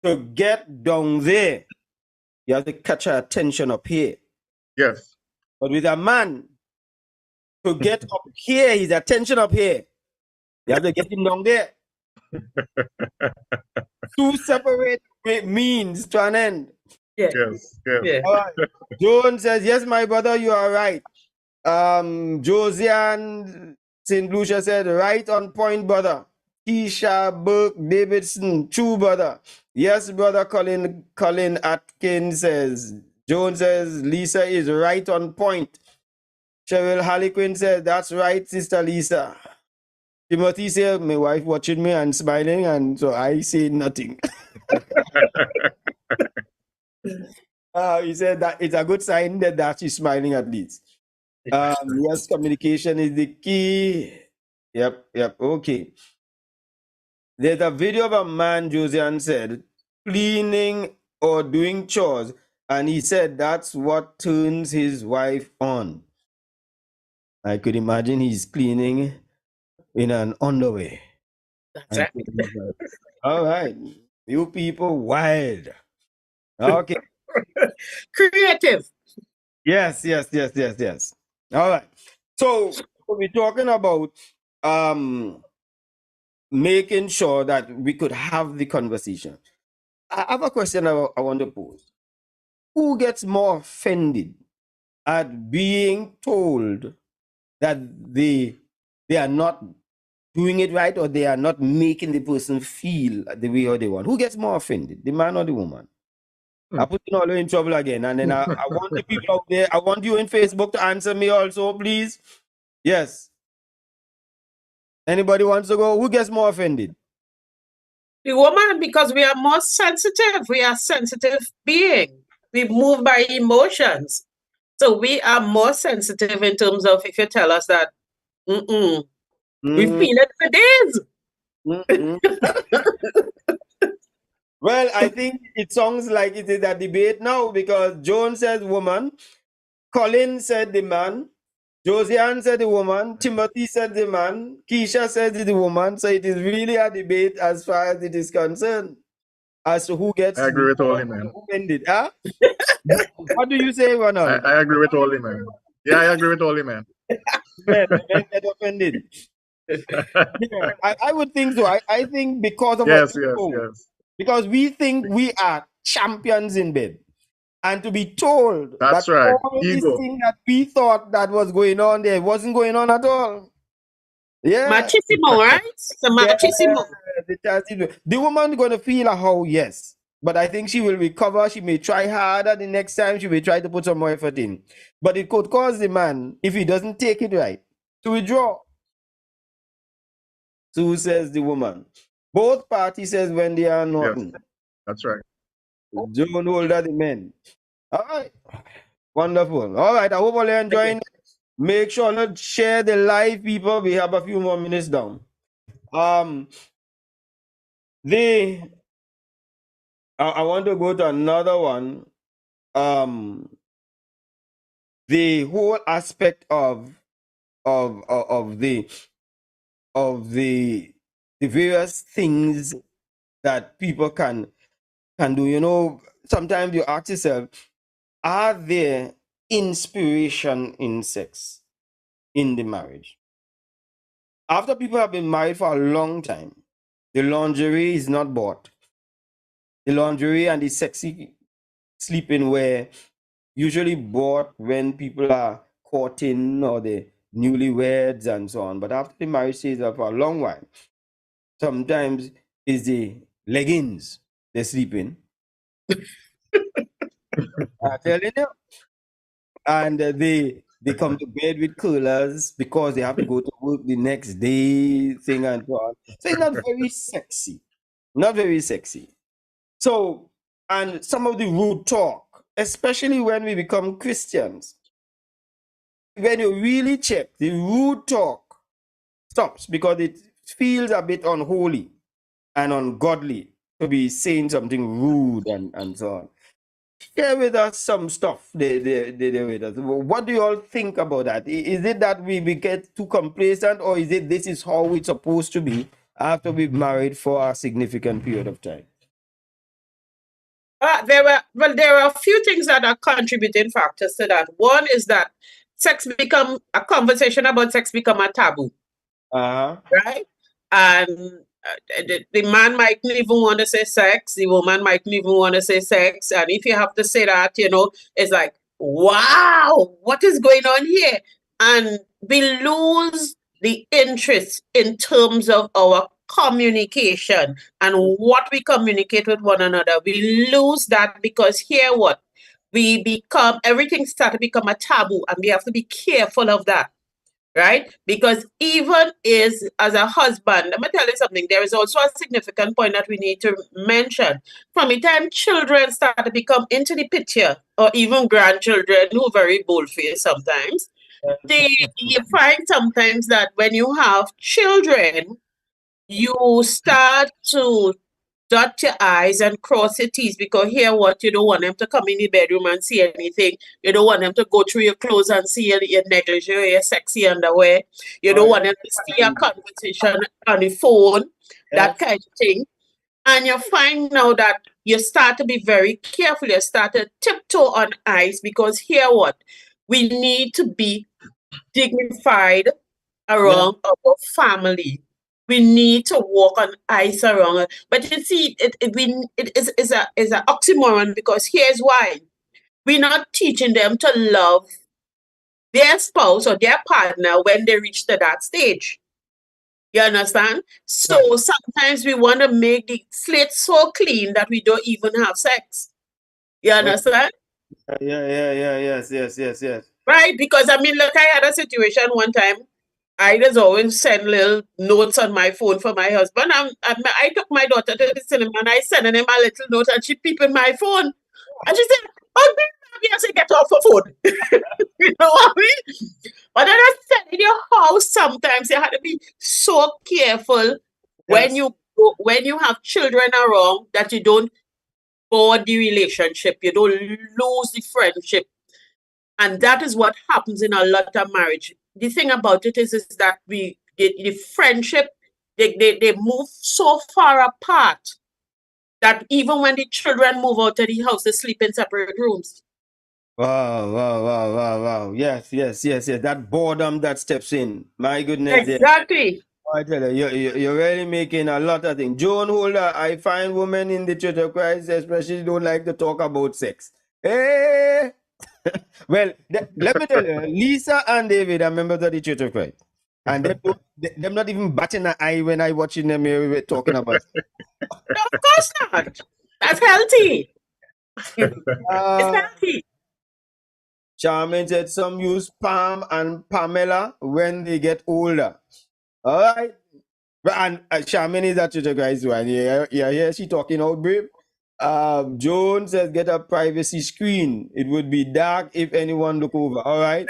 [SPEAKER 1] to get down there, you have to catch her attention up here.
[SPEAKER 3] Yes.
[SPEAKER 1] But with a man to get up here, his attention up here, you have to get him down there. Two separate means to an end.
[SPEAKER 3] Yes.
[SPEAKER 1] All right. Joan says, yes, my brother, you are right. Josiane St. Lucia said, right on point, brother. Keisha Burke Davidson, true, brother. Yes, brother. Colin Atkins says, Joan says, Lisa is right on point. Cheryl Harlequin says, that's right, Sister Lisa. Timothy said, my wife watching me and smiling, and so I say nothing. He said that it's a good sign that she's smiling at least. Yes, communication is the key. Yep, yep. Okay. There's a video of a man, Josian said, cleaning or doing chores, and he said that's what turns his wife on. I could imagine he's cleaning in an underwear.
[SPEAKER 2] That's
[SPEAKER 1] And
[SPEAKER 2] right.
[SPEAKER 1] all right, you people wild. Okay.
[SPEAKER 2] Creative.
[SPEAKER 1] Yes, yes, yes, yes, yes. All right. So we're talking about um making sure that we could have the conversation. I have a question I want to pose. Who gets more offended at being told that they are not doing it right, or they are not making the person feel the way or they want? Who gets more offended, the man or the woman? I put you all in trouble again. And then I want the people out there, I want you in Facebook to answer me also, please. Yes. Anybody wants to go? Who gets more offended?
[SPEAKER 2] The woman, because we are more sensitive. We are sensitive being. We move by emotions. So we are more sensitive in terms of if you tell us that, we
[SPEAKER 1] Mm,
[SPEAKER 2] feel it for days.
[SPEAKER 1] mm, mm. Well, I think it sounds like it is a debate now, because Joan says woman, Colin said the man, Josiane said the woman, Timothy said the man, Keisha said the woman. So it is really a debate as far as it is concerned as to who
[SPEAKER 3] I
[SPEAKER 1] gets
[SPEAKER 3] agree with
[SPEAKER 1] more
[SPEAKER 3] Oli, man.
[SPEAKER 1] offended. Huh? What do you say, Ronald?
[SPEAKER 3] I agree with Oli, man. Yeah, I agree with Oli, man.
[SPEAKER 1] Men get offended. Yeah, I would think so. I think because of our
[SPEAKER 3] Yes, yes,
[SPEAKER 1] ego,
[SPEAKER 3] yes.
[SPEAKER 1] because we think we are champions in bed. And to be told that
[SPEAKER 3] That's right.
[SPEAKER 1] all this
[SPEAKER 3] Ego.
[SPEAKER 1] thing that we thought that was going on there wasn't going on at all. Yeah.
[SPEAKER 2] Machismo, right? So
[SPEAKER 1] Yeah.
[SPEAKER 2] machismo.
[SPEAKER 1] The woman going to feel a how, yes. But I think she will recover. She may try harder the next time. She may try to put some more effort in. But it could cause the man, if he doesn't take it right, to withdraw. So who says the woman? Both parties says when they are
[SPEAKER 3] Yes,
[SPEAKER 1] nothing.
[SPEAKER 3] that's right.
[SPEAKER 1] Don't hold the men. All right. Wonderful. All right. I hope all are enjoying. Make sure to share the live, people. We have a few more minutes down. The I want to go to another one. The whole aspect of the various things that people can do. You know, sometimes you ask yourself, are there inspiration in sex in the marriage? After people have been married for a long time, the lingerie is not bought. The lingerie and the sexy sleeping wear usually bought when people are courting or the newlyweds and so on. But after the marriage stays up for a long while, sometimes it's the leggings they're sleeping. I tell you, and they come to bed with coolers because they have to go to work the next day, thing and so on. So it's not very sexy. Not very sexy. So, and some of the rude talk, especially when we become Christians, when you really check, the rude talk stops because it feels a bit unholy and ungodly to be saying something rude and so on. Share with us some stuff they with us. What do you all think about that? Is it that we get too complacent, or is it this is how it's supposed to be after we've married for a significant period of time?
[SPEAKER 2] There are a few things that are contributing factors to that. One is that a conversation about sex become a taboo,
[SPEAKER 1] Uh-huh.
[SPEAKER 2] right? And the man mightn't even want to say sex, the woman mightn't even want to say sex. And if you have to say that, it's like, wow, what is going on here? And we lose the interest in terms of our communication and what we communicate with one another. We lose that because here what? Everything start to become a taboo, and we have to be careful of that, right? Because even as a husband, let me tell you something, there is also a significant point that we need to mention. From the time children start to become into the picture, or even grandchildren who are very bold-faced sometimes, You find sometimes that when you have children, you start to dot your I's and cross your T's because here what you don't want them to come in the bedroom and see anything. You don't want them to go through your clothes and see your negligee or your sexy underwear. You don't want them to see a conversation on the phone, that
[SPEAKER 1] Yes.
[SPEAKER 2] kind of thing. And you find now that you start to be very careful. You start to tiptoe on ice because here what? We need to be dignified
[SPEAKER 1] Yeah.
[SPEAKER 2] around our family. We need to walk on ice around it. But you see, is a oxymoron because here's why. We're not teaching them to love their spouse or their partner when they reach to that stage. You understand?
[SPEAKER 1] Right.
[SPEAKER 2] So sometimes we want to make the slate so clean that we don't even have sex. You
[SPEAKER 1] Well,
[SPEAKER 2] understand?
[SPEAKER 1] yes.
[SPEAKER 2] Right? Because I mean, look, I had a situation one time. I just always send little notes on my phone for my husband. I took my daughter to the cinema and I sent him a little note and she peeped in my phone. And she said, oh, baby, I said, get off the phone. You know what I mean? But then I said, in your house, sometimes you have to be so careful when
[SPEAKER 1] Yes.
[SPEAKER 2] when you have children around that you don't board the relationship, you don't lose the friendship. And that is what happens in a lot of marriage. The thing about it is that the friendship, they move so far apart that even when the children move out of the house, they sleep in separate rooms.
[SPEAKER 1] Wow. Yes. That boredom that steps in. My goodness, dear.
[SPEAKER 2] Exactly.
[SPEAKER 1] I tell you, you're really making a lot of things. Joan Holder, I find women in the Church of Christ especially don't like to talk about sex. Hey! Well, let me tell you, Lisa and David are members of the Church of Christ. And them not even batting an eye when I watching them here talking about sex.
[SPEAKER 2] Of course not. That's healthy. It's
[SPEAKER 1] Uh,
[SPEAKER 2] healthy.
[SPEAKER 1] Charmaine said some use Pam and Pamela when they get older. All right. And Charmaine is at Church of Christ one. Yeah, she talking out brave. Joan says get a privacy screen. It would be dark if anyone look over. All right.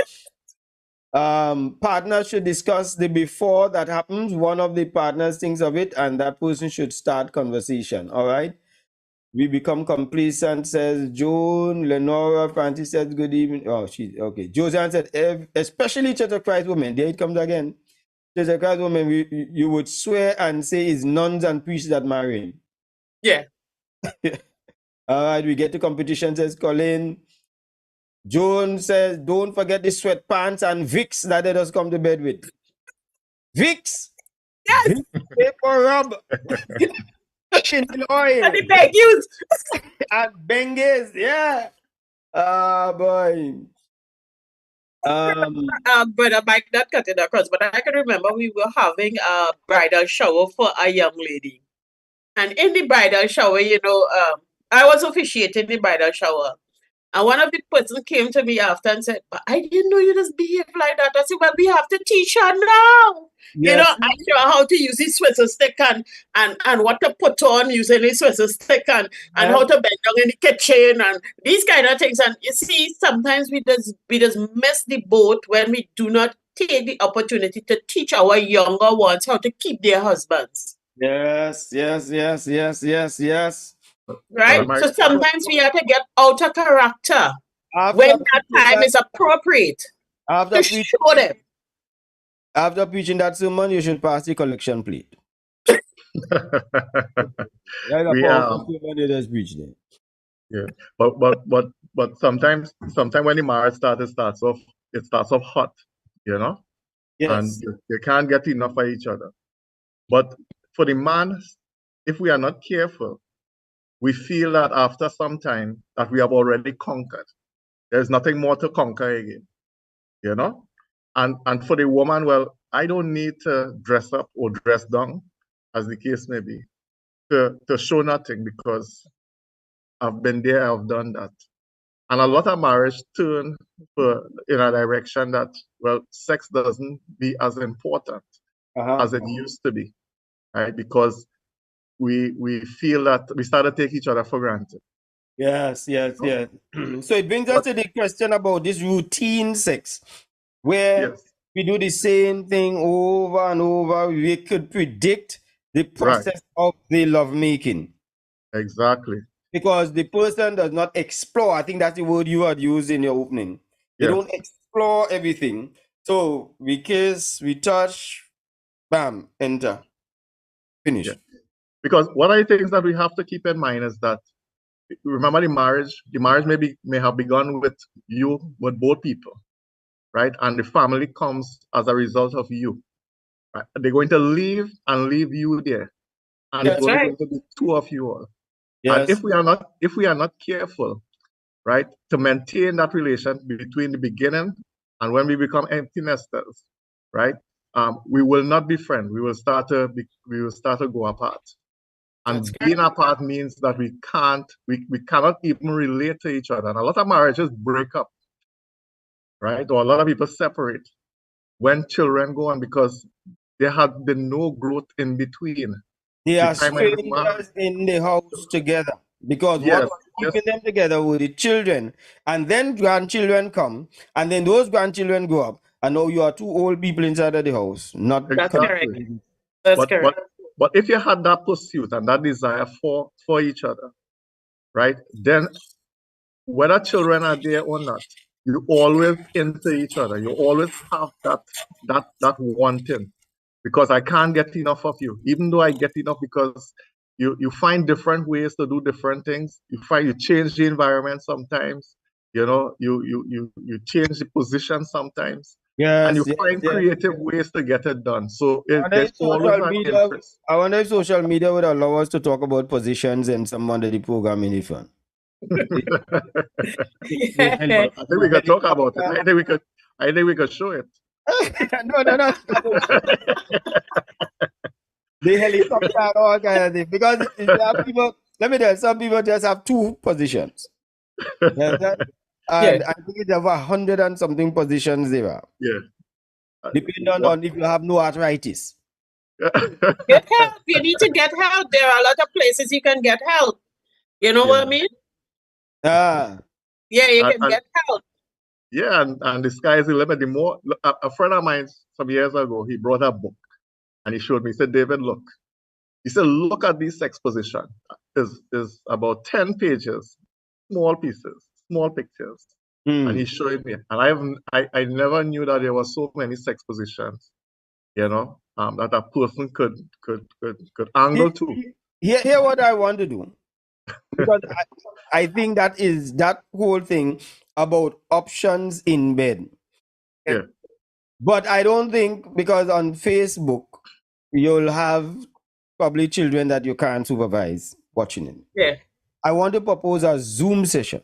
[SPEAKER 1] Partners should discuss the before that happens. One of the partners thinks of it, and that person should start conversation. All right. We become complacent, says Joan. Lenora Francis says good evening. Oh, she's okay. Joseanne said, especially Church of Christ women. There it comes again. Church of Christ women, you would swear and say it's nuns and priests that marry him.
[SPEAKER 2] Yeah.
[SPEAKER 1] All right, we get to competition, says Colin. Joan says, don't forget the sweatpants and Vicks that they just come to bed with. Vicks?
[SPEAKER 2] Yes.
[SPEAKER 1] Paper rub. Chinel oil.
[SPEAKER 2] And the beg use.
[SPEAKER 1] And Bengays, yeah. Boy.
[SPEAKER 2] Brother Mike, not cutting across, but I can remember we were having a bridal shower for a young lady. And in the bridal shower, I was officiating the bridal shower. And one of the person came to me after and said, but I didn't know you just behave like that. I said, well, we have to teach her now.
[SPEAKER 1] Yes.
[SPEAKER 2] I show her how to use the Swiss stick and what to put on using the Swiss stick and how to bend down in the kitchen and these kind of things. And you see, sometimes we just miss the boat when we do not take the opportunity to teach our younger ones how to keep their husbands.
[SPEAKER 1] Yes.
[SPEAKER 2] Right? So sometimes we have to get out of character when that time is appropriate to show them.
[SPEAKER 1] After preaching that sermon, you should pass the collection plate.
[SPEAKER 3] Yeah, but sometimes when the marriage starts, it starts off hot,
[SPEAKER 1] Yes.
[SPEAKER 3] and you can't get enough of each other. But for the man, if we are not careful, we feel that after some time that we have already conquered. There's nothing more to conquer again, And for the woman, well, I don't need to dress up or dress down, as the case may be, to show nothing because I've been there, I've done that. And a lot of marriage turn in a direction that, well, sex doesn't be as important as it used to be, right? Because we feel that we start to take each other for granted.
[SPEAKER 1] Yes. So it brings us to the question about this routine sex. where
[SPEAKER 3] Yes.
[SPEAKER 1] we do the same thing over and over. We could predict the
[SPEAKER 3] Right.
[SPEAKER 1] process of the lovemaking
[SPEAKER 3] Exactly.
[SPEAKER 1] because the person does not explore. I think that's the word you had used in your opening. They
[SPEAKER 3] Yes.
[SPEAKER 1] don't explore everything. So we kiss, we touch, bam, enter,
[SPEAKER 3] Yeah.
[SPEAKER 1] finish.
[SPEAKER 3] Because one of the things that we have to keep in mind is that, remember, the marriage may have begun with both people, right? And the family comes as a result of you. Right? They're going to leave you there. And it's
[SPEAKER 2] That's
[SPEAKER 3] only
[SPEAKER 2] right.
[SPEAKER 3] going to be two of you all. And
[SPEAKER 1] Yes.
[SPEAKER 3] if we are not careful, right, to maintain that relation between the beginning and when we become empty nesters, right, we will not be friends. We will start to go apart.
[SPEAKER 2] That's
[SPEAKER 3] And being
[SPEAKER 2] correct.
[SPEAKER 3] apart means that we cannot even relate to each other. And a lot of marriages break up, right? Or a lot of people separate when children go on because there had been no growth in between
[SPEAKER 1] They
[SPEAKER 3] the
[SPEAKER 1] are
[SPEAKER 3] time when the man,
[SPEAKER 1] strangers in the house together because what
[SPEAKER 3] yes,
[SPEAKER 1] was
[SPEAKER 3] yes,
[SPEAKER 1] keeping them together were the children. And then grandchildren come, and then those grandchildren grow up, and now you are two old people inside of the house, not
[SPEAKER 2] That's correct.
[SPEAKER 3] exactly.
[SPEAKER 2] That's
[SPEAKER 3] But
[SPEAKER 2] correct.
[SPEAKER 3] but but if you had that pursuit and that desire for each other, right? Then whether children are there or not, you always into each other. You always have that wanting. Because I can't get enough of you. Even though I get enough because you find different ways to do different things. You change the environment sometimes, you change the position sometimes. And you
[SPEAKER 1] yes, yes,
[SPEAKER 3] find
[SPEAKER 1] yes.
[SPEAKER 3] creative ways to get it done. So
[SPEAKER 1] I wonder
[SPEAKER 3] there's
[SPEAKER 1] if
[SPEAKER 3] always
[SPEAKER 1] social
[SPEAKER 3] an
[SPEAKER 1] media,
[SPEAKER 3] interest.
[SPEAKER 1] I wonder if social media would allow us to talk about positions and some under the program in the fun. The
[SPEAKER 2] Yeah.
[SPEAKER 3] I think we could talk about it. I think we could show it.
[SPEAKER 1] no, no, no. The helicopter, all kind of thing. Because there are people, let me tell you, some people just have two positions. You understand?
[SPEAKER 2] Yeah.
[SPEAKER 1] And I think it's over 100 and something positions there are,
[SPEAKER 3] Yeah.
[SPEAKER 1] depending
[SPEAKER 3] What?
[SPEAKER 1] on if you have no arthritis.
[SPEAKER 2] Get help. You need to get help. There are a lot of places you can get help. You know what I
[SPEAKER 3] Yeah.
[SPEAKER 2] mean?
[SPEAKER 1] Ah,
[SPEAKER 2] Yeah, you
[SPEAKER 3] And,
[SPEAKER 2] can
[SPEAKER 3] and
[SPEAKER 2] get help.
[SPEAKER 3] yeah, and the sky is the limit. A friend of mine some years ago, he brought a book and he showed me. He said, David, look. He said, look at this exposition. Is about 10 pages, small pieces, small pictures. And he
[SPEAKER 1] hmm.
[SPEAKER 3] showed me. And I never knew that there were so many sex positions, that a person could angle to.
[SPEAKER 1] Here what I want to do. Because I think that is that whole thing about options in bed. Eh,
[SPEAKER 3] Yeah.
[SPEAKER 1] But I don't think because on Facebook you'll have probably children that you can't supervise watching it.
[SPEAKER 2] Yeah.
[SPEAKER 1] I want to propose a Zoom session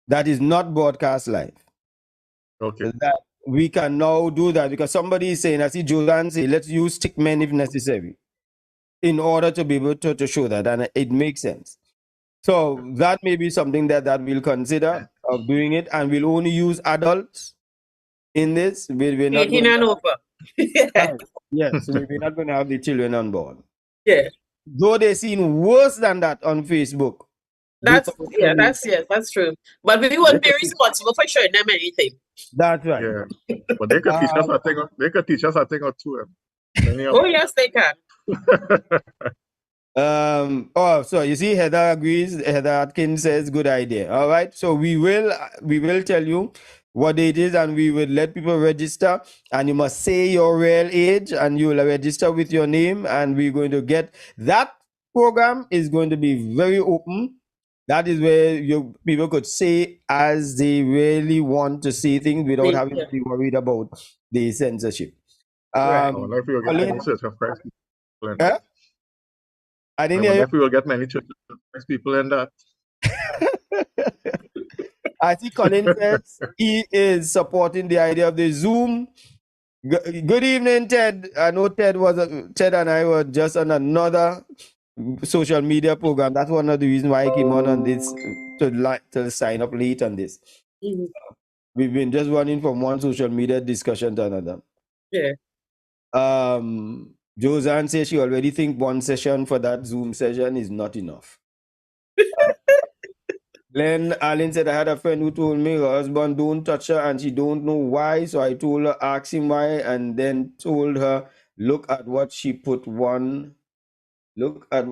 [SPEAKER 1] that is not broadcast live.
[SPEAKER 3] Okay.
[SPEAKER 1] That we can now do that because somebody is saying, I see Jodan say, let's use stick men if necessary in order to be able to show that. And it makes sense. So that may be something that we'll consider of doing it. And we'll only use adults in this. We're not
[SPEAKER 2] 18
[SPEAKER 1] going
[SPEAKER 2] and
[SPEAKER 1] to,
[SPEAKER 2] over. Yeah.
[SPEAKER 1] right. Yes, we're not going to have the children on board.
[SPEAKER 2] Yeah.
[SPEAKER 1] Though they seem worse than that on Facebook.
[SPEAKER 2] That's
[SPEAKER 1] Without
[SPEAKER 2] yeah,
[SPEAKER 1] any,
[SPEAKER 2] that's yes, that's true. But we
[SPEAKER 3] They
[SPEAKER 2] won't be
[SPEAKER 3] could teach,
[SPEAKER 2] responsible for showing them anything.
[SPEAKER 1] that's right.
[SPEAKER 3] yeah. But they could teach us
[SPEAKER 1] Um,
[SPEAKER 3] a thing. They could teach us a thing or two. Many of
[SPEAKER 2] Oh yes, they can.
[SPEAKER 3] them.
[SPEAKER 1] oh, so you see, Heather agrees. Heather Atkins says, good idea. All right. So we will tell you what it is and we will let people register and you must say your real age and you will register with your name and we're going to get that program is going to be very open. That is where you people could say as they really want to say things without having
[SPEAKER 2] Yeah.
[SPEAKER 1] to be worried about the censorship.
[SPEAKER 2] Right.
[SPEAKER 3] I wonder if we will get
[SPEAKER 1] Colin,
[SPEAKER 3] many church of Christ people in that.
[SPEAKER 1] eh? I
[SPEAKER 3] I
[SPEAKER 1] didn't hear
[SPEAKER 3] wonder
[SPEAKER 1] you.
[SPEAKER 3] if we will get many church of Christ people in that.
[SPEAKER 1] I see Colin says he is supporting the idea of the Zoom. Good evening, Ted. I know Ted and I were just on another social media program. That's one of the reasons why I came on this to sign up late on this.
[SPEAKER 2] Mhm.
[SPEAKER 1] We've been just running from one social media discussion to another.
[SPEAKER 2] Yeah.
[SPEAKER 1] Josanne says she already think one session for that Zoom session is not enough. Len Allen said, I had a friend who told me her husband don't touch her and she don't know why. So I told her, ask him why, and then told her, look at what she put one, look at,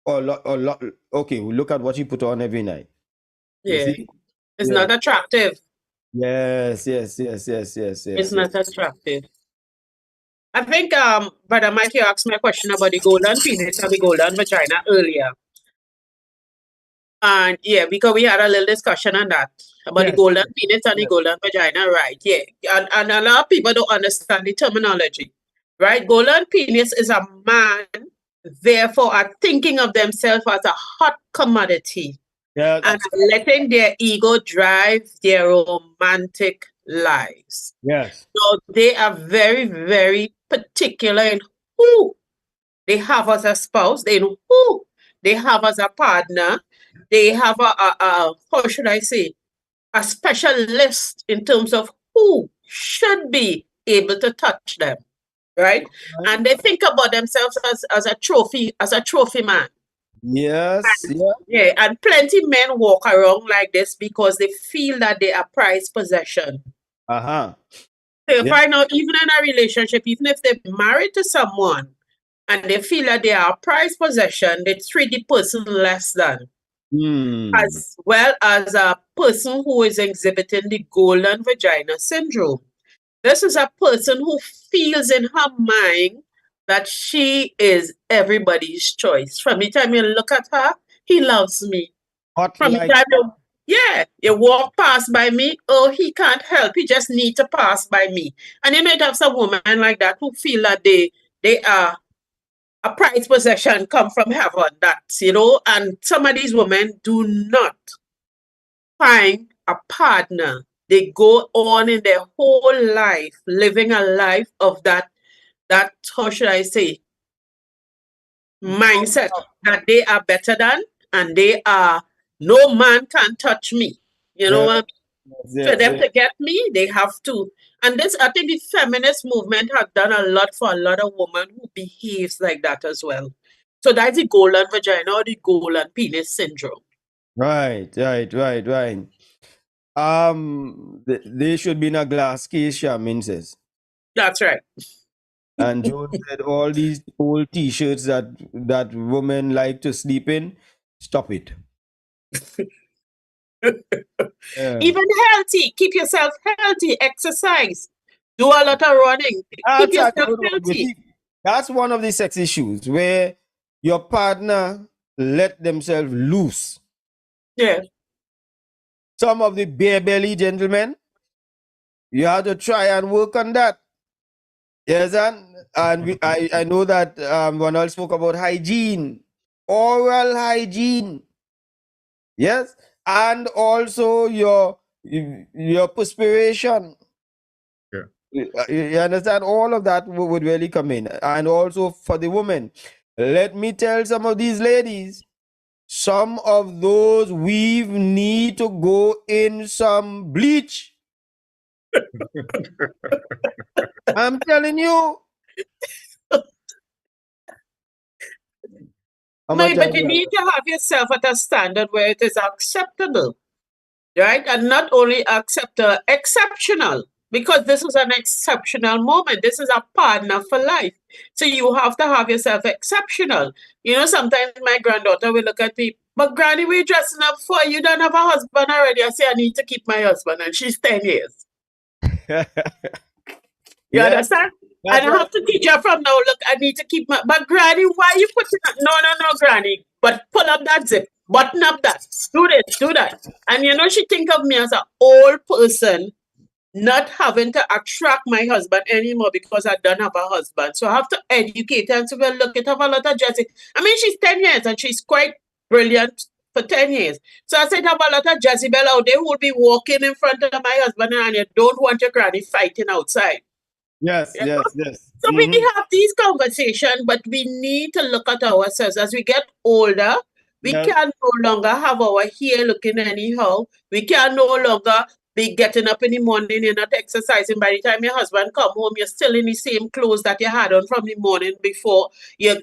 [SPEAKER 1] or lot, okay, look at what she put on every night. You
[SPEAKER 2] Yeah.
[SPEAKER 1] see?
[SPEAKER 2] It's
[SPEAKER 1] Yeah.
[SPEAKER 2] not attractive.
[SPEAKER 1] Yes.
[SPEAKER 2] It's not attractive. I think Brother Mike, you asked me a question about the golden penis and the golden vagina earlier. And yeah, because we had a little discussion on that about the
[SPEAKER 1] Yes.
[SPEAKER 2] golden penis and the
[SPEAKER 1] Yes.
[SPEAKER 2] golden vagina, right? Yeah. And a lot of people don't understand the terminology, right? Golden penis is a man, therefore, are thinking of themselves as a hot commodity
[SPEAKER 1] Yeah,
[SPEAKER 2] and
[SPEAKER 1] that's
[SPEAKER 2] letting their ego drive their romantic lives.
[SPEAKER 1] yes.
[SPEAKER 2] So they are very, very particular in who they have as a spouse, they know who they have as a partner. They have a how should I say, a special list in terms of who should be able to touch them, right? And they think about themselves as a trophy man.
[SPEAKER 1] Yes.
[SPEAKER 2] And,
[SPEAKER 1] Yeah.
[SPEAKER 2] yeah, and plenty men walk around like this because they feel that they are prized possession.
[SPEAKER 1] Uh-huh.
[SPEAKER 2] So you
[SPEAKER 1] Yeah.
[SPEAKER 2] find out even in a relationship, even if they're married to someone and they feel that they are a prized possession, they treat the person less than,
[SPEAKER 1] Hmm.
[SPEAKER 2] as well as a person who is exhibiting the golden vagina syndrome. This is a person who feels in her mind that she is everybody's choice. From the time you look at her, he loves me.
[SPEAKER 1] Hot
[SPEAKER 2] From the
[SPEAKER 1] like
[SPEAKER 2] time you walk past by me, oh, he can't help. He just need to pass by me. And you might have some women like that who feel that they are a prized possession come from heaven. That's, and some of these women do not find a partner. They go on in their whole life living a life of that how should I say, mindset that they are better than, and they are, no man can touch me. You know
[SPEAKER 1] yes,
[SPEAKER 2] what? For
[SPEAKER 1] yes,
[SPEAKER 2] them
[SPEAKER 1] yes.
[SPEAKER 2] to get me, they have to. And this, I think the feminist movement has done a lot for a lot of women who behaves like that as well. So that's the golden vagina or the golden penis syndrome.
[SPEAKER 1] Right. They should be in a glass case, Shamin says.
[SPEAKER 2] That's right.
[SPEAKER 1] And Joan said all these old t-shirts that women like to sleep in, stop it. Yeah.
[SPEAKER 2] Even healthy, keep yourself healthy, exercise, do a lot of running, keep
[SPEAKER 1] That's a
[SPEAKER 2] yourself
[SPEAKER 1] good one. You
[SPEAKER 2] healthy.
[SPEAKER 1] see, that's one of the sex issues where your partner let themselves loose.
[SPEAKER 2] Yeah.
[SPEAKER 1] Some of the bare belly gentlemen, you have to try and work on that. Yes, and I know that Ronald spoke about hygiene, oral hygiene. Yes, and also your perspiration.
[SPEAKER 3] Yeah.
[SPEAKER 1] You understand? All of that would really come in, and also for the women. Let me tell some of these ladies, some of those weave need to go in some bleach. I'm telling you. How much
[SPEAKER 2] But
[SPEAKER 1] time
[SPEAKER 2] you
[SPEAKER 1] we have?
[SPEAKER 2] need to have yourself at a standard where it is acceptable, right? And not only acceptable, exceptional, because this is an exceptional moment. This is a partner for life. So you have to have yourself exceptional. Sometimes my granddaughter will look at me, but Granny, we're dressing up for you. Don't have a husband already. I say, I need to keep my husband, and she's 10 years. You
[SPEAKER 1] Yes,
[SPEAKER 2] understand?
[SPEAKER 1] that's
[SPEAKER 2] And I
[SPEAKER 1] right.
[SPEAKER 2] have to teach her from now. Look, I need to keep my. But Granny, why you putting up? No, Granny. But pull up that zip, button up that, do this, do that. And she think of me as an old person, not having to attract my husband anymore because I don't have a husband. So I have to educate her and say, well, look, it have a lot of Jessie. I mean, she's 10 years and she's quite brilliant for 10 years. So I said, have a lot of Jezebel out there who will be walking in front of my husband and you don't want your granny fighting outside.
[SPEAKER 1] Yes,
[SPEAKER 2] You know?
[SPEAKER 1] yes, yes.
[SPEAKER 2] So we have these conversations, but we need to look at ourselves. As we get older, we
[SPEAKER 1] Yes,
[SPEAKER 2] can no longer have our hair looking anyhow. We can no longer be getting up in the morning, you're not exercising. By the time your husband come home, you're still in the same clothes that you had on from the morning before. You're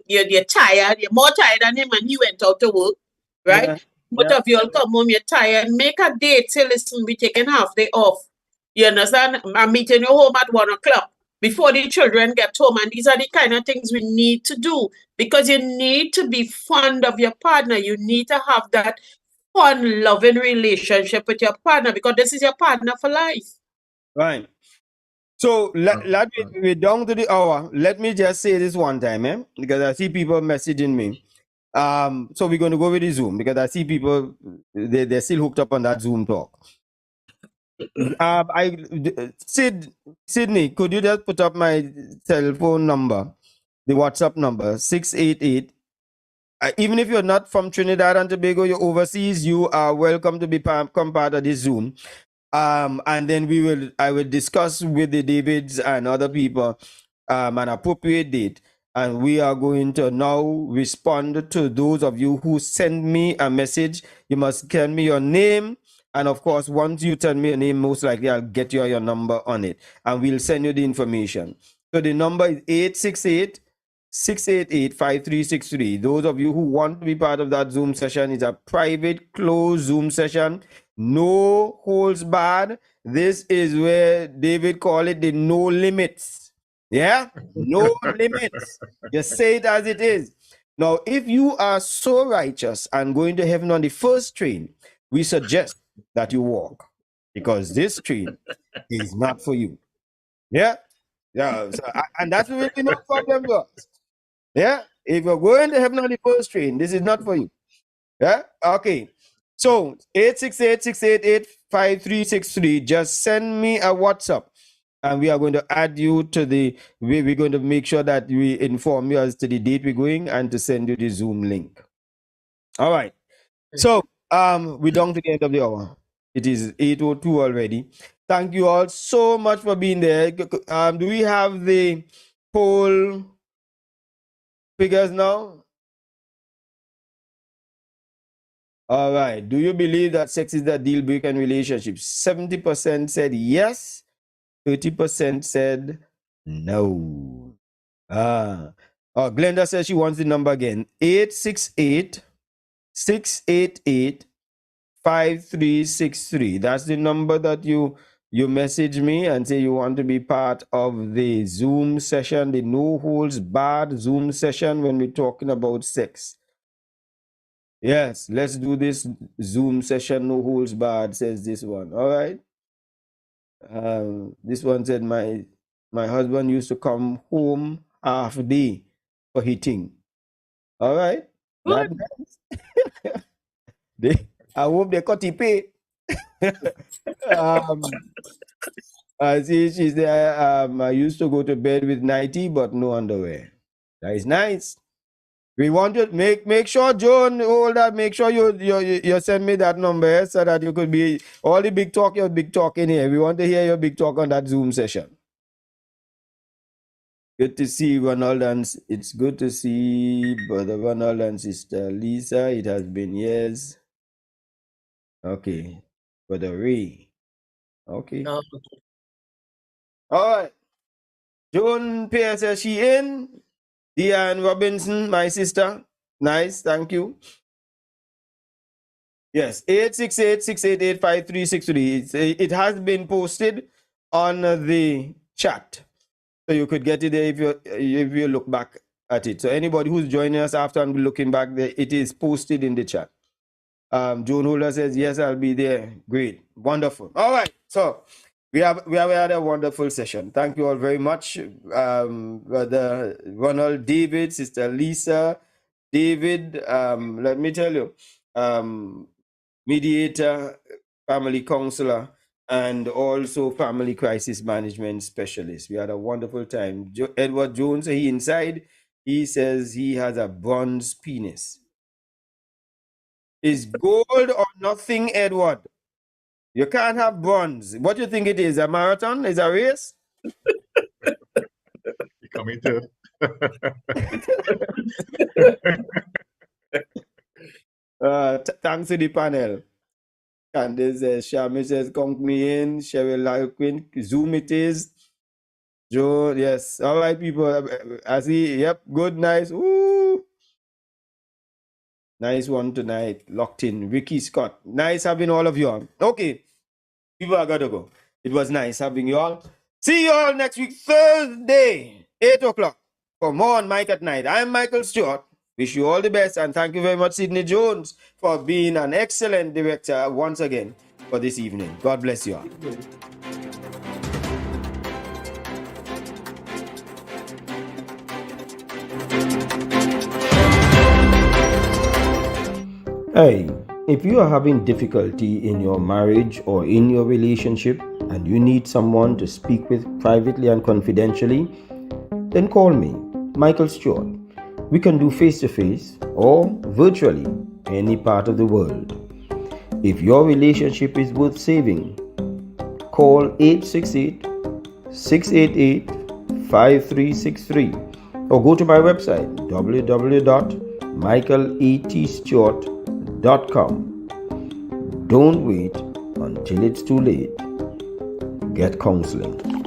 [SPEAKER 2] tired. You're more tired than him when he went out to work, right?
[SPEAKER 1] yeah,
[SPEAKER 2] both of you all come home, you're tired, make a date. Say, listen, we taking half day off. You understand? I'm meeting you home at 1 o'clock before the children get home. And these are the kind of things we need to do because you need to be fond of your partner. You need to have that fun, loving relationship with your partner because this is your partner for life.
[SPEAKER 1] Right. So we're down to the hour. Let me just say this one time, because I see people messaging me. So we're going to go with the Zoom because I see people they're still hooked up on that Zoom talk. Sydney, could you just put up my cell phone number, the WhatsApp number 688. Even if you're not from Trinidad and Tobago, you're overseas, you are welcome to become part of this Zoom. And then I will discuss with the Davids and other people an appropriate date. And we are going to now respond to those of you who send me a message. You must send me your name. And of course, once you tell me your name, most likely I'll get your number on it. And we'll send you the information. So the number is 868 688 5363. Those of you who want to be part of that Zoom session, it's a private, closed Zoom session. No holds barred. This is where David call it the no limits. Yeah? No limits. Just say it as it is. Now, if you are so righteous and going to heaven on the first train, we suggest that you walk because this train is not for you. Yeah? Yeah. So, and that's really no problem to us. Yeah? If you're going to heaven on the first train, this is not for you. Yeah? Okay. So 868-688-5363. Just send me a WhatsApp. And we are going to add you to we're going to make sure that we inform you as to the date we're going and to send you the Zoom link. All right. So we're down to the end of the hour. It is 8:02 already. Thank you all so much for being there. Do we have the poll figures now? All right. Do you believe that sex is the deal breaker in relationships? 70% said yes. 30% said no. Glenda says she wants the number again. 868-688-5363. That's the number that you message me and say you want to be part of the Zoom session, the no holds barred Zoom session when we're talking about sex. Yes, let's do this Zoom session, no holds barred, says this one. All right. This one said my husband used to come home half day for hitting. All right.
[SPEAKER 2] Good.
[SPEAKER 1] I hope they cut the pay. She said, I used to go to bed with Nite, but no underwear. That is nice. We want to make sure, Joan, hold that. Make sure you send me that number so that you could be all the big talk, your big talk in here. We want to hear your big talk on that Zoom session. Good to see Ronald and it's good to see Brother Ronald and Sister Lisa. It has been years. Okay. Brother Ray. Okay.
[SPEAKER 2] Oh.
[SPEAKER 1] All right. Joan Pierce, is she in? Diane Robinson, my sister. Nice, thank you. Yes, 868-688-5363. It has been posted on the chat. So you could get it there if you look back at it. So anybody who's joining us after and looking back there, it is posted in the chat. Joan Holder says, yes, I'll be there. Great. Wonderful. All right. So we have had a wonderful session. Thank you all very much. Brother Ronald, David, Sister Lisa, David, let me tell you, mediator, family counselor, and also family crisis management specialist. We had a wonderful time. Edward Jones, he says he has a bronze penis. Is gold or nothing, Edward? You can't have bronze. What do you think it is? A marathon? Is a race?
[SPEAKER 3] You committed.
[SPEAKER 1] Thanks to the panel. Candice Shami says, count me in. Cheryl Larquin, Zoom it is. Joe, yes. All right, people. I see. Yep, good, nice. Woo. Nice one tonight. Locked in. Ricky Scott. Nice having all of you on. Okay. People are gotta go. It was nice having you all. See you all next week, Thursday, 8 o'clock. For more on Mike at Night. I'm Michael Stewart. Wish you all the best and thank you very much, Sidney Jones, for being an excellent director once again for this evening. God bless you all. Hey, if you are having difficulty in your marriage or in your relationship and you need someone to speak with privately and confidentially, then call me, Michael Stewart. We can do face-to-face or virtually any part of the world. If your relationship is worth saving, call 868-688-5363 or go to my website www.michaeletstewart.com. Don't wait until it's too late. Get counseling.